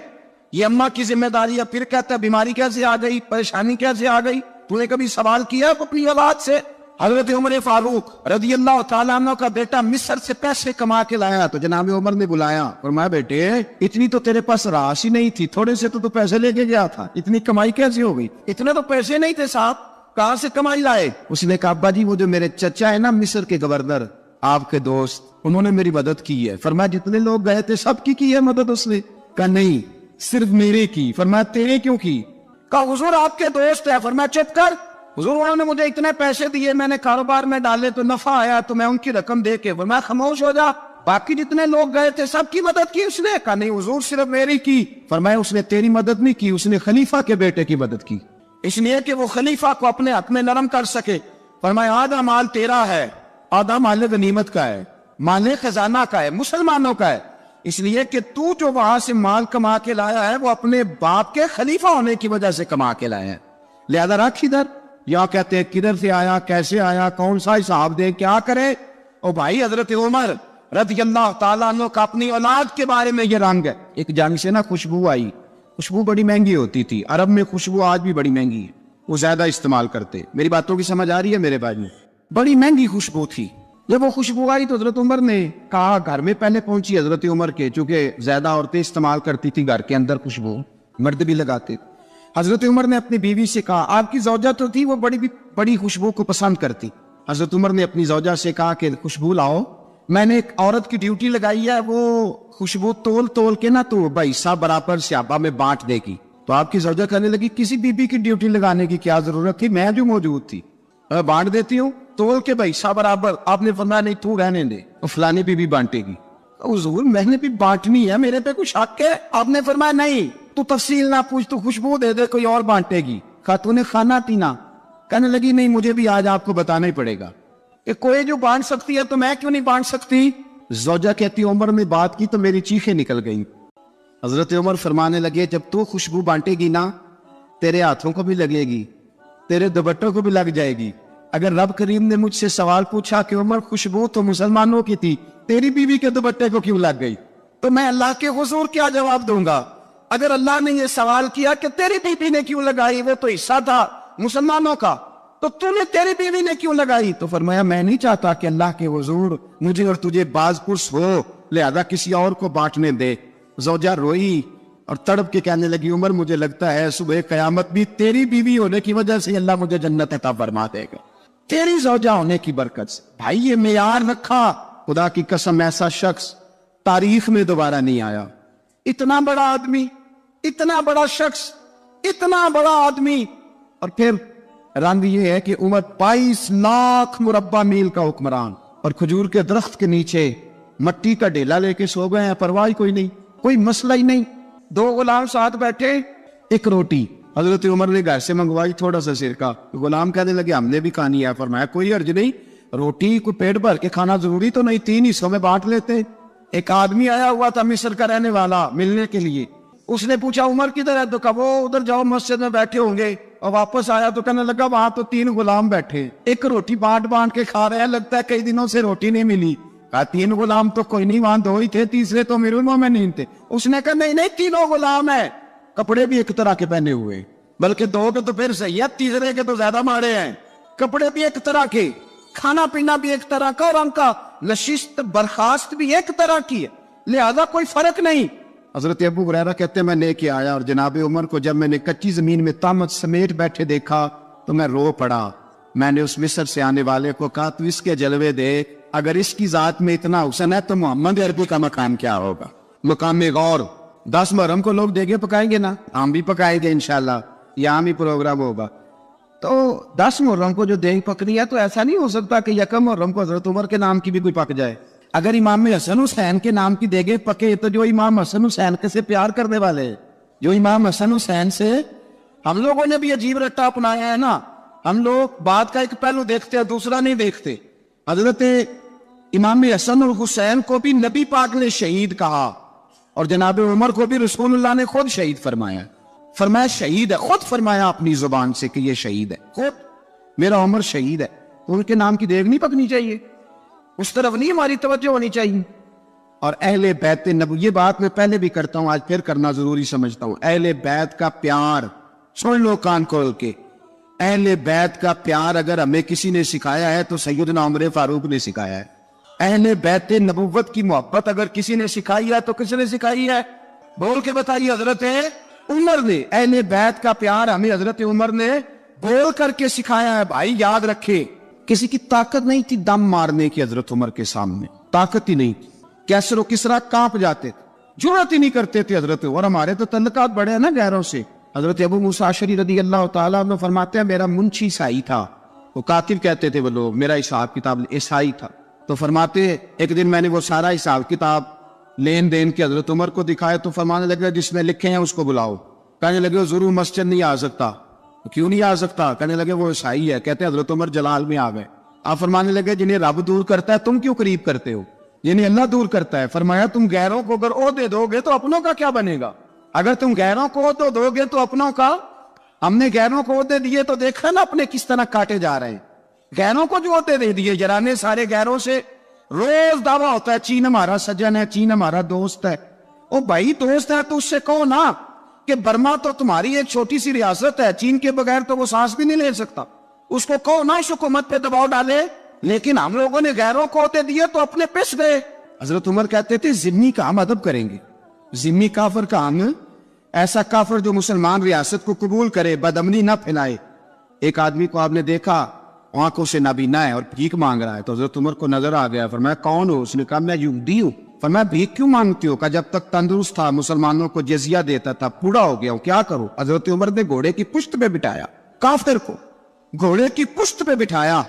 یہ اماں کی ذمہ داری ہے. پھر کہتا ہے بیماری کیسے آ گئی، پریشانی کیسے آ گئی؟ تو نے کبھی سوال کیا اپنی اولاد سے؟ حضرت عمر فاروق رضی اللہ تعالیٰ عنہ کا بیٹا مصر سے پیسے کما کے لایا تو جناب عمر نے بلایا، فرمایا بیٹے اتنی تو تیرے پاس راش ہی نہیں تھی، تھوڑے سے تو پیسے لے کے گیا تھا، اتنی کمائی کیسے ہو گئی؟ اتنے تو پیسے نہیں تھے صاحب، کہاں سے کمائی لائے؟ اس نے کہا ابا جی وہ جو میرے چچا ہے نا مصر کے گورنر، آپ کے دوست، انہوں نے میری مدد کی ہے. فرمایا جتنے لوگ گئے تھے سب کی ہے مدد اس نے؟ کہا نہیں صرف میرے کی. فرمایا تیرے کیوں کی؟ کہا حضور آپ کے دوست ہے. فرمایا چپ کر، حضور انہوں نے مجھے اتنے پیسے دیے، میں نے کاروبار میں ڈالے تو نفع آیا تو میں ان کی رقم دے کے. فرمایا خاموش ہو جا، باقی جتنے لوگ گئے تھے سب کی مدد کی اس نے؟ کہا نہیں حضور صرف میری کی. فرمایا اس نے تیری مدد نہیں کی، اس نے خلیفہ کے بیٹے کی مدد کی، اس لیے کہ وہ خلیفہ کو اپنے حق میں نرم کر سکے. فرمایا آدھا مال تیرا ہے، آدھا مال غنیمت کا ہے، مال خزانہ کا ہے، مسلمانوں کا ہے، اس لیے کہ تو جو وہاں سے مال کما کے لایا ہے وہ اپنے باپ کے خلیفہ ہونے کی وجہ سے کما کے لایا ہے، لہذا رکھ ادھر. یا کہتے ہیں کدھر سے آیا، کیسے آیا، کون سا حساب دے، کیا کرے؟ او بھائی حضرت عمر رضی اللہ تعالیٰ عنہ کا اپنی اولاد کے بارے میں یہ رنگ ہے. ایک جنگ سے نا خوشبو آئی، خوشبو بڑی مہنگی ہوتی تھی، عرب میں خوشبو آج بھی بڑی مہنگی ہے، وہ زیادہ استعمال کرتے. میری باتوں کی سمجھ آ رہی ہے میرے بھائی میں؟ بڑی مہنگی خوشبو تھی. جب وہ خوشبو آئی تو حضرت عمر نے کہا، گھر میں پہلے پہنچی حضرت عمر کے، چونکہ زیادہ عورتیں استعمال کرتی تھی گھر کے اندر خوشبو، مرد بھی لگاتے. حضرت عمر نے اپنی بیوی سے کہا، آپ کی زوجہ تو تھی وہ بڑی خوشبو کو پسند کرتی. حضرت عمر نے اپنی زوجہ سے کہا کہ خوشبو لاؤ، میں نے ایک عورت کی ڈیوٹی لگائی ہے، وہ خوشبو تول کے نا تو حصہ برابر صحابہ میں بانٹ دے گی. تو آپ کی زوجہ کہنے لگی کسی بی بی کی ڈیوٹی لگانے کی کیا ضرورت تھی، میں جو موجود تھی بانٹ دیتی ہوں تول کے حصہ برابر. آپ نے فرمایا نہیں تو رہنے دے، فلانی بی بی بانٹے گی. حضور میں نے بھی بانٹنی ہے، میرے پہ کچھ حق ہے؟ آپ نے فرمایا نہیں تو تفصیل نہ پوچھ، تو خوشبو دے دے، کوئی اور بانٹے گی. خاتون نے کھانا پینا، کہنے لگی نہیں مجھے بھی آج آپ کو بتانا ہی پڑے گا کہ کوئی جو بانٹ سکتی ہے تو میں کیوں نہیں بانٹ سکتی؟ زوجہ کہتی عمر نے بات کی تو میری چیخیں نکل گئیں. حضرت عمر فرمانے لگے جب تو خوشبو بانٹے گی نا تیرے ہاتھوں کو بھی لگے گی، تیرے دوپٹوں کو بھی لگ جائے گی. اگر رب کریم نے مجھ سے سوال پوچھا کہ عمر خوشبو تو مسلمانوں کی تھی، تیری بیوی کے دوپٹے کو کیوں لگ گئی، تو میں اللہ کے حضور کیا جواب دوں گا؟ اگر اللہ نے یہ سوال کیا کہ تیری بیوی نے کیوں لگائی، وہ تو حصہ تھا مسلمانوں کا، تو نے تیری بیوی نے کیوں لگائی؟ تو فرمایا میں نہیں چاہتا کہ اللہ کے حضور مجھے اور تجھے باز پرس ہو، لہذا کسی اور کو بانٹنے دے. زوجہ روئی اور تڑپ کے کہنے لگی عمر مجھے لگتا ہے صبح قیامت بھی تیری بیوی ہونے کی وجہ سے اللہ مجھے جنت عطا فرما دے گا، تیری زوجہ ہونے کی برکت سے. بھائی یہ معیار رکھا، خدا کی قسم ایسا شخص تاریخ میں دوبارہ نہیں آیا. اتنا بڑا آدمی، اتنا بڑا شخص، اتنا بڑا آدمی، اور پھر رنگ یہ ہے کہ عمر 22 لاکھ مربع میل کا حکمران، اور کھجور کے درخت کے نیچے مٹی کا ڈیلا لے کے سو گئے ہیں، پرواہ کوئی نہیں، کوئی مسئلہ ہی نہیں. 2 غلام ساتھ بیٹھے، ایک روٹی حضرت عمر نے گھر سے منگوائی، تھوڑا سا سرکہ. غلام کہنے لگے ہم نے بھی کھانی ہے. فرمایا کوئی حرج نہیں، روٹی کو پیٹ بھر کے کھانا ضروری تو نہیں، 3 حصوں میں بانٹ لیتے. ایک آدمی آیا ہوا تھا مصر کا رہنے والا ملنے کے لیے، اس نے پوچھا عمر کدھر ہے؟ تو کہا وہ ادھر جاؤ مسجد میں بیٹھے ہوں گے. اور واپس آیا تو کہنے لگا وہاں تو 3 غلام بیٹھے، ایک روٹی بانٹ کے کھا رہے ہیں، لگتا ہے کئی دنوں سے روٹی نہیں ملی. کہا 3 غلام تو کوئی نہیں، وہاں 2 ہی تھے، تیسرے تو امیر المومنین تھے. اس نے کہا نہیں 3 غلام ہیں، کپڑے بھی ایک طرح کے پہنے ہوئے، بلکہ 2 کے تو پھر صحیح ہے، تیسرے کے تو زیادہ ماڑے ہیں. کپڑے بھی ایک طرح کے، کھانا پینا بھی ایک طرح کا، اور ان کا نشست برخاست بھی ایک طرح کی ہے، لہذا کوئی فرق نہیں. حضرت ابو ہریرہ کہتے ہیں میں لے کے آیا، اور جناب عمر کو جب میں نے کچی زمین میں تامت سمیٹ بیٹھے دیکھا تو میں رو پڑا. میں نے اس مصر سے آنے والے کو کہا تو اس کے جلوے دے، اگر اس کی ذات میں اتنا حسن ہے تو محمد عربی کا مقام کیا ہوگا؟ مقام غور. 10 محرم کو لوگ دیگے پکائیں گے نا، ہم بھی پکائیں گے انشاءاللہ، یہاں بھی پروگرام ہوگا. تو 10 محرم کو جو دیگ پکنی ہے تو ایسا نہیں ہو سکتا کہ 1 محرم کو حضرت عمر کے نام کی بھی کوئی پک جائے. اگر امام حسن حسین کے نام کی دیگیں پکے تو جو امام حسن حسین سے پیار کرنے والے، جو امام حسن حسین سے، ہم لوگوں نے بھی عجیب رٹا اپنایا ہے نا، ہم لوگ بات کا ایک پہلو دیکھتے ہیں دوسرا نہیں دیکھتے. حضرت امام حسن اور حسین کو بھی نبی پاک نے شہید کہا، اور جناب عمر کو بھی رسول اللہ نے خود شہید فرمایا. فرمایا شہید ہے، خود فرمایا اپنی زبان سے کہ یہ شہید ہے، خود میرا عمر شہید ہے. ان کے نام کی دیگ نہیں پکنی چاہیے، اس طرف نہیں ہماری توجہ ہونی چاہیے. اور اہل بیت نبوی، یہ بات میں پہلے بھی کرتا ہوں، آج پھر کرنا ضروری سمجھتا ہوں. اہل بیت کا پیار سن لو کان کھول کے. اہل بیت کا پیار اگر ہمیں کسی نے سکھایا ہے تو سیدنا عمر فاروق نے سکھایا ہے. اہل بیت نبوت کی محبت اگر کسی نے سکھائی ہے تو کس نے سکھائی ہے؟ بول کے بتائیے. حضرت عمر نے. اہل بیت کا پیار ہمیں حضرت عمر نے بول کر کے سکھایا ہے. بھائی یاد رکھے، کسی کی طاقت نہیں تھی دم مارنے کی حضرت عمر کے سامنے، طاقت ہی نہیں تھی. کیسر و کسرا کانپ جاتے تھے، جرأت ہی نہیں کرتے تھے حضرت. اور ہمارے تو تعلقات بڑے ہیں نا غیروں سے. حضرت ابو موسیٰ اشعری رضی اللہ تعالیٰ عنہ فرماتے ہیں میرا منشی عیسائی تھا، وہ کاتب کہتے تھے وہ لوگ، میرا حساب کتاب عیسائی تھا. تو فرماتے ایک دن میں نے وہ سارا حساب کتاب لین دین کے حضرت عمر کو دکھائے تو فرمانے لگے جس میں لکھے ہیں اس کو بلاؤ. کہنے لگے ضرور مسجد نہیں آ سکتا. کیوں نہیں آ سکتا؟ کہنے لگے وہ عیسائی ہے. کہتے حضرت عمر جلال میں آ گئے. آپ فرمانے لگے جنہیں رب دور کرتا ہے تم کیوں قریب کرتے ہو؟ جنہیں اللہ دور کرتا ہے. فرمایا تم غیروں کو اگر عہدے دو گے تو اپنوں کا کیا بنے گا؟ اگر تم غیروں کو عہدے دو گے تو اپنوں کا. ہم نے غیروں کو عہدے دیے تو دیکھا نا اپنے کس طرح کاٹے جا رہے ہیں. غیروں کو جو عہدے دے دیے جرانے سارے غیروں سے. روز دعویٰ ہوتا ہے چین ہمارا سجن ہے، چین ہمارا دوست ہے. او بھائی دوست ہے تو اس سے کہو نا کہ برما تو تمہاری ایک چھوٹی سی ریاست ہے، چین کے بغیر تو وہ سانس بھی نہیں لے سکتا. اس کو کہو نا اس حکومت پہ دباؤ ڈالے. لیکن ہم لوگوں نے غیروں کو عہدے دیے تو اپنے پس گئے. حضرت عمر کہتے تھے ذمہ کا ہم ادب کریں گے، ذمہ کافر کا ہم، ایسا کافر جو مسلمان ریاست کو قبول کرے، بدامنی نہ پھیلائے. ایک آدمی کو آپ نے دیکھا آنکھوں سے نابینا ہے اور بھیک مانگ رہا ہے تو حضرت عمر کو نظر آ گیا. فرمایا کون ہو؟ اس نے کہا میں یہودی ہوں. فرمایا بھیک کیوں مانگتی ہو؟ کہا جب تک تندرست تھا مسلمانوں کو جزیہ دیتا تھا، بوڑھا ہو گیا ہوں کیا کروں. حضرت عمر نے گھوڑے کی پشت پہ بٹھایا کافر کو، گھوڑے کی پشت پہ بٹھایا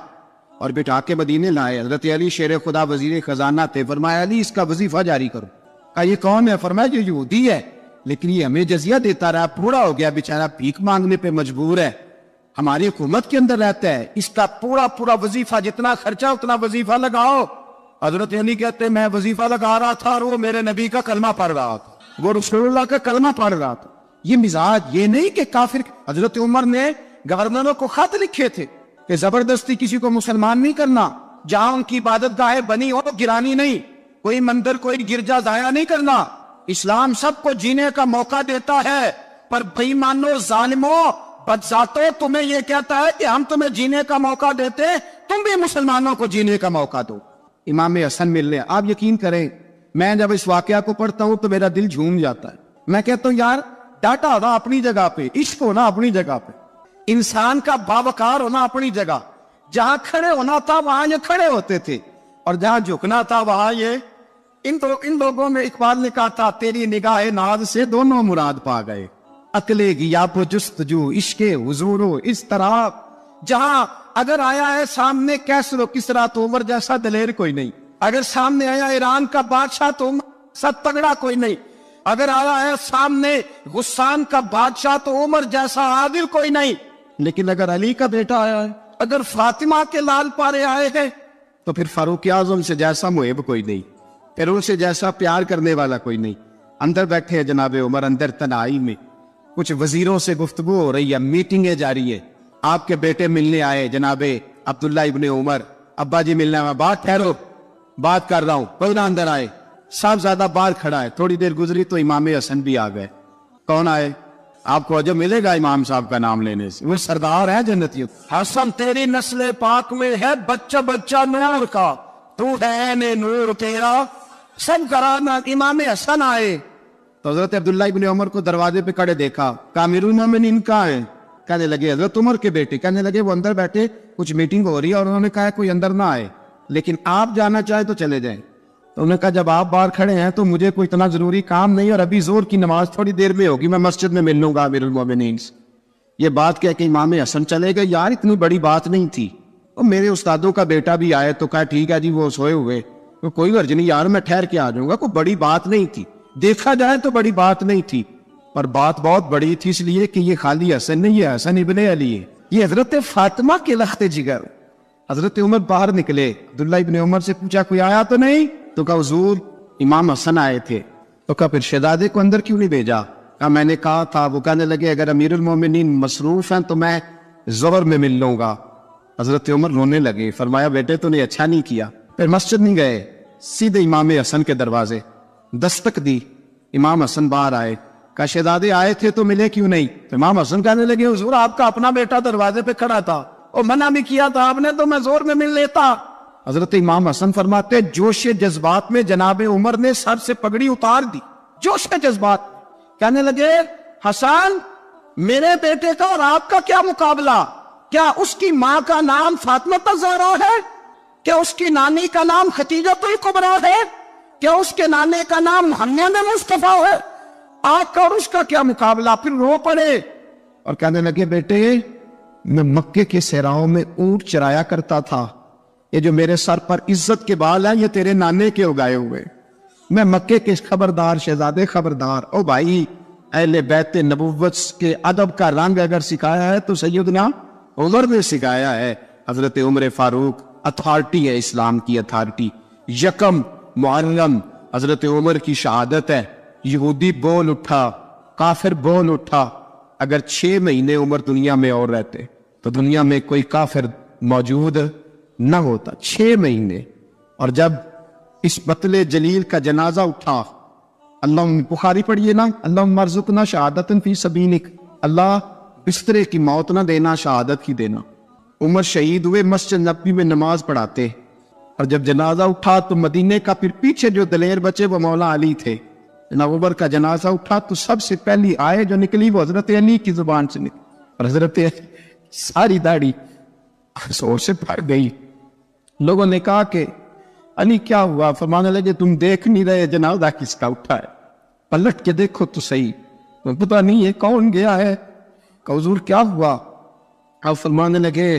اور بٹھا کے مدینے لائے. حضرت علی شیر خدا وزیر خزانہ تھے. فرمایا علی اس کا وظیفہ جاری کرو. کہا یہ کون ہے؟ فرمایا یہ یہودی ہے لیکن یہ ہمیں جزیہ دیتا رہا، بوڑھا ہو گیا بیچارہ، بھیک مانگنے پہ مجبور ہے، ہماری حکومت کے اندر رہتا ہے، اس کا پورا وظیفہ جتنا خرچہ اتنا وظیفہ لگاؤ. حضرت علی کہتے میں وظیفہ لگا رہا تھا اور وہ میرے نبی کا کلمہ پڑھ رہا تھا، وہ رسول اللہ کا کلمہ پڑھ رہا تھا. یہ مزاج، یہ نہیں کہ کافر. حضرت عمر نے گورنروں کو خط لکھے تھے کہ زبردستی کسی کو مسلمان نہیں کرنا، جہاں ان کی عبادت گاہیں بنی ہو گرانی نہیں، کوئی مندر کوئی گرجا ضائع نہیں کرنا. اسلام سب کو جینے کا موقع دیتا ہے، پر بے مانو ظالموں بدذاتوں تمہیں یہ کہتا ہے کہ ہم تمہیں جینے کا موقع دیتے، تم بھی مسلمانوں کو جینے کا موقع دو. امام حسن ملنے، آپ یقین کریں میں جب اس واقعہ کو پڑھتا ہوں تو میرا دل جھوم جاتا ہے. میں کہتا ہوں یار ڈاٹا ہونا اپنی جگہ پہ، عشق ہونا اپنی جگہ پہ، انسان کا باوقار ہونا اپنی جگہ. جہاں کھڑے ہونا تھا وہاں یہ کھڑے ہوتے تھے اور جہاں جھکنا تھا وہاں یہ. ان لوگوں میں اقبال نے کہا تھا تیری نگاہ ناز سے دونوں مراد پا گئے، عقلِ غیاب و جستجو عشق حضور و اس طرح. جہاں اگر آیا ہے سامنے کیسر و کسرا تو عمر جیسا دلیر کوئی نہیں، اگر سامنے آیا ایران کا بادشاہ تو عمر جیسا تگڑا کوئی نہیں، اگر آیا ہے سامنے غسان کا بادشاہ تو عمر جیسا عادل کوئی نہیں. لیکن اگر علی کا بیٹا آیا ہے، اگر فاطمہ کے لال پارے آئے ہیں تو پھر فاروق اعظم سے جیسا محب کوئی نہیں، پھر ان سے جیسا پیار کرنے والا کوئی نہیں. اندر بیٹھے ہیں جناب عمر، اندر تنہائی میں کچھ وزیروں سے گفتگو ہو رہی ہے، میٹنگیں جاری ہے. آپ کے بیٹے ملنے آئے جناب عبداللہ ابن عمر، ابا جی ملنے آئے. بات ٹھہرو، بات کر رہا ہوں، کوئی نہ اندر آئے. صاحبزادہ باہر کھڑا ہے. تھوڑی دیر گزری تو امام حسن بھی آ گئے. کون آئے؟ آپ کو عجب ملے گا امام صاحب کا نام لینے سے، وہ سردار ہے جنتی. حسن تیری نسل پاک میں ہے بچہ نور کا، تو ہے نے نور تیرا سب کرانا. امام حسن آئے تو حضرت عبداللہ ابن عمر کو دروازے پہ کھڑے دیکھا. امیر المومنین کا ہے؟ کہنے لگے حضرت عمر کے بیٹے. کہنے لگے وہ اندر بیٹھے کچھ میٹنگ ہو رہی ہے اور انہوں نے کہا کوئی اندر نہ آئے، لیکن آپ جانا چاہے تو چلے جائیں. تو انہوں نے کہا جب آپ باہر کھڑے ہیں تو مجھے کوئی اتنا ضروری کام نہیں، اور ابھی زور کی نماز تھوڑی دیر میں ہوگی، میں مسجد میں مل لوں گا امیر المومنین سے. یہ بات کہہ کے امام حسن چلے گئے. یار اتنی بڑی بات نہیں تھی. اور میرے استادوں کا بیٹا بھی آئے تو کہا ٹھیک ہے جی وہ سوئے ہوئے، کوئی غرض نہیں یار میں ٹھہر کے آ جاؤں گا، کوئی بڑی بات نہیں تھی. دیکھا جائے تو بڑی بات نہیں تھی، پر بات بہت بڑی تھی، اس لیے کہ یہ خالی حسن نہیں، یہ حسن ابن علی ہے، یہ حضرت فاطمہ کے لخت جگر. حضرت عمر باہر نکلے. عبداللہ ابن عمر سے پوچھا کوئی آیا تو نہیں؟ تو کہا حضور امام حسن آئے تھے. تو کہا پھر شہزادے کو اندر کیوں نہیں بھیجا؟ میں نے کہا تھا. وہ کہنے لگے اگر امیر المومنین مصروف ہیں تو میں ظہر میں مل لوں گا. حضرت عمر رونے لگے. فرمایا بیٹے تو نے اچھا نہیں کیا. پھر مسجد نہیں گئے, سیدھے امام حسن کے دروازے دستک دی. امام حسن باہر آئے. کہا شہزادے آئے تھے تو ملے کیوں نہیں؟ تو امام حسن کہنے لگے حضور آپ کا اپنا بیٹا دروازے پہ کھڑا تھا اور منع بھی کیا تھا آپ نے تو میں زور میں مل لیتا. حضرت امام حسن فرماتے جوش جذبات میں جناب عمر نے سر سے پگڑی اتار دی. جوش جذبات کہنے لگے حسن میرے بیٹے کا اور آپ کا کیا مقابلہ؟ کیا اس کی ماں کا نام فاطمہ الزہرا ہے؟ کیا اس کی نانی کا نام خدیجہ الکبریٰ ہے؟ کیا اس کے نانے کا نام محمد مصطفیٰ ہے؟ آپ کا اور اس کا کیا مقابلہ؟ پھر رو پڑے اور کہنے لگے بیٹے میں مکے کے صحراؤں میں اونٹ چرایا کرتا تھا. یہ جو میرے سر پر عزت کے بال ہیں یہ تیرے نانے کے اگائے ہوئے. میں مکے کے خبردار شہزادے خبردار. او بھائی اہل بیت نبوت کے ادب کا رنگ اگر سکھایا ہے تو سیدنا عمر نے سکھایا ہے. حضرت عمر فاروق اتھارٹی ہے, اسلام کی اتھارٹی. یکم محرم حضرت عمر کی شہادت ہے. یہودی بول اٹھا, کافر بول اٹھا. اگر 6 مہینے عمر دنیا میں اور رہتے تو دنیا میں کوئی کافر موجود نہ ہوتا. 6 مہینے. اور جب اس بطل جلیل کا جنازہ اٹھا, اللہ بخاری پڑھیے نا, اللہ مرزقنا شہادت فی سبیلک, اللہ بسترے کی موت نہ دینا شہادت کی دینا. عمر شہید ہوئے, مسجد نبوی میں نماز پڑھاتے, اور جب جنازہ اٹھا تو مدینے کا پھر پیچھے جو دلیر بچے وہ مولا علی تھے. جناب عمر کا جنازہ اٹھا تو سب سے پہلی آئے جو نکلی وہ حضرت علی کی زبان سے نکلی, اور حضرت ساری داڑھی زور سے پھٹ گئی. لوگوں نے کہا کہ علی کیا ہوا؟ فرمانے لگے تم دیکھ نہیں رہے جنازہ کس کا اٹھا ہے, پلٹ کے دیکھو تو صحیح. پتہ نہیں ہے کون گیا ہے. کہ حضور کیا ہوا؟ اب فرمانے لگے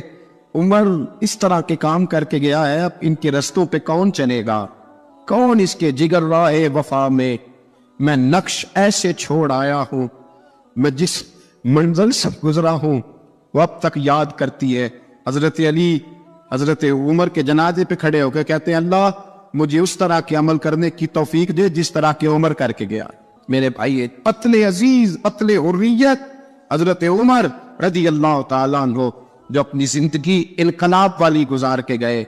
عمر اس طرح کے کام کر کے گیا ہے, اب ان کے رستوں پہ کون چلے گا؟ کون اس کے جگر راہ وفا میں؟ میں نقش ایسے چھوڑ آیا ہوں, میں جس منزل سے گزرا ہوں وہ اب تک یاد کرتی ہے. حضرت علی حضرت عمر کے جنازے پہ کھڑے ہو کے کہتے ہیں اللہ مجھے اس طرح کے عمل کرنے کی توفیق دے جس طرح کے عمر کر کے گیا. میرے بھائی قتل عزیز, قتل حریت حضرت عمر رضی اللہ تعالیٰ عنہ جو اپنی زندگی انقلاب والی گزار کے گئے.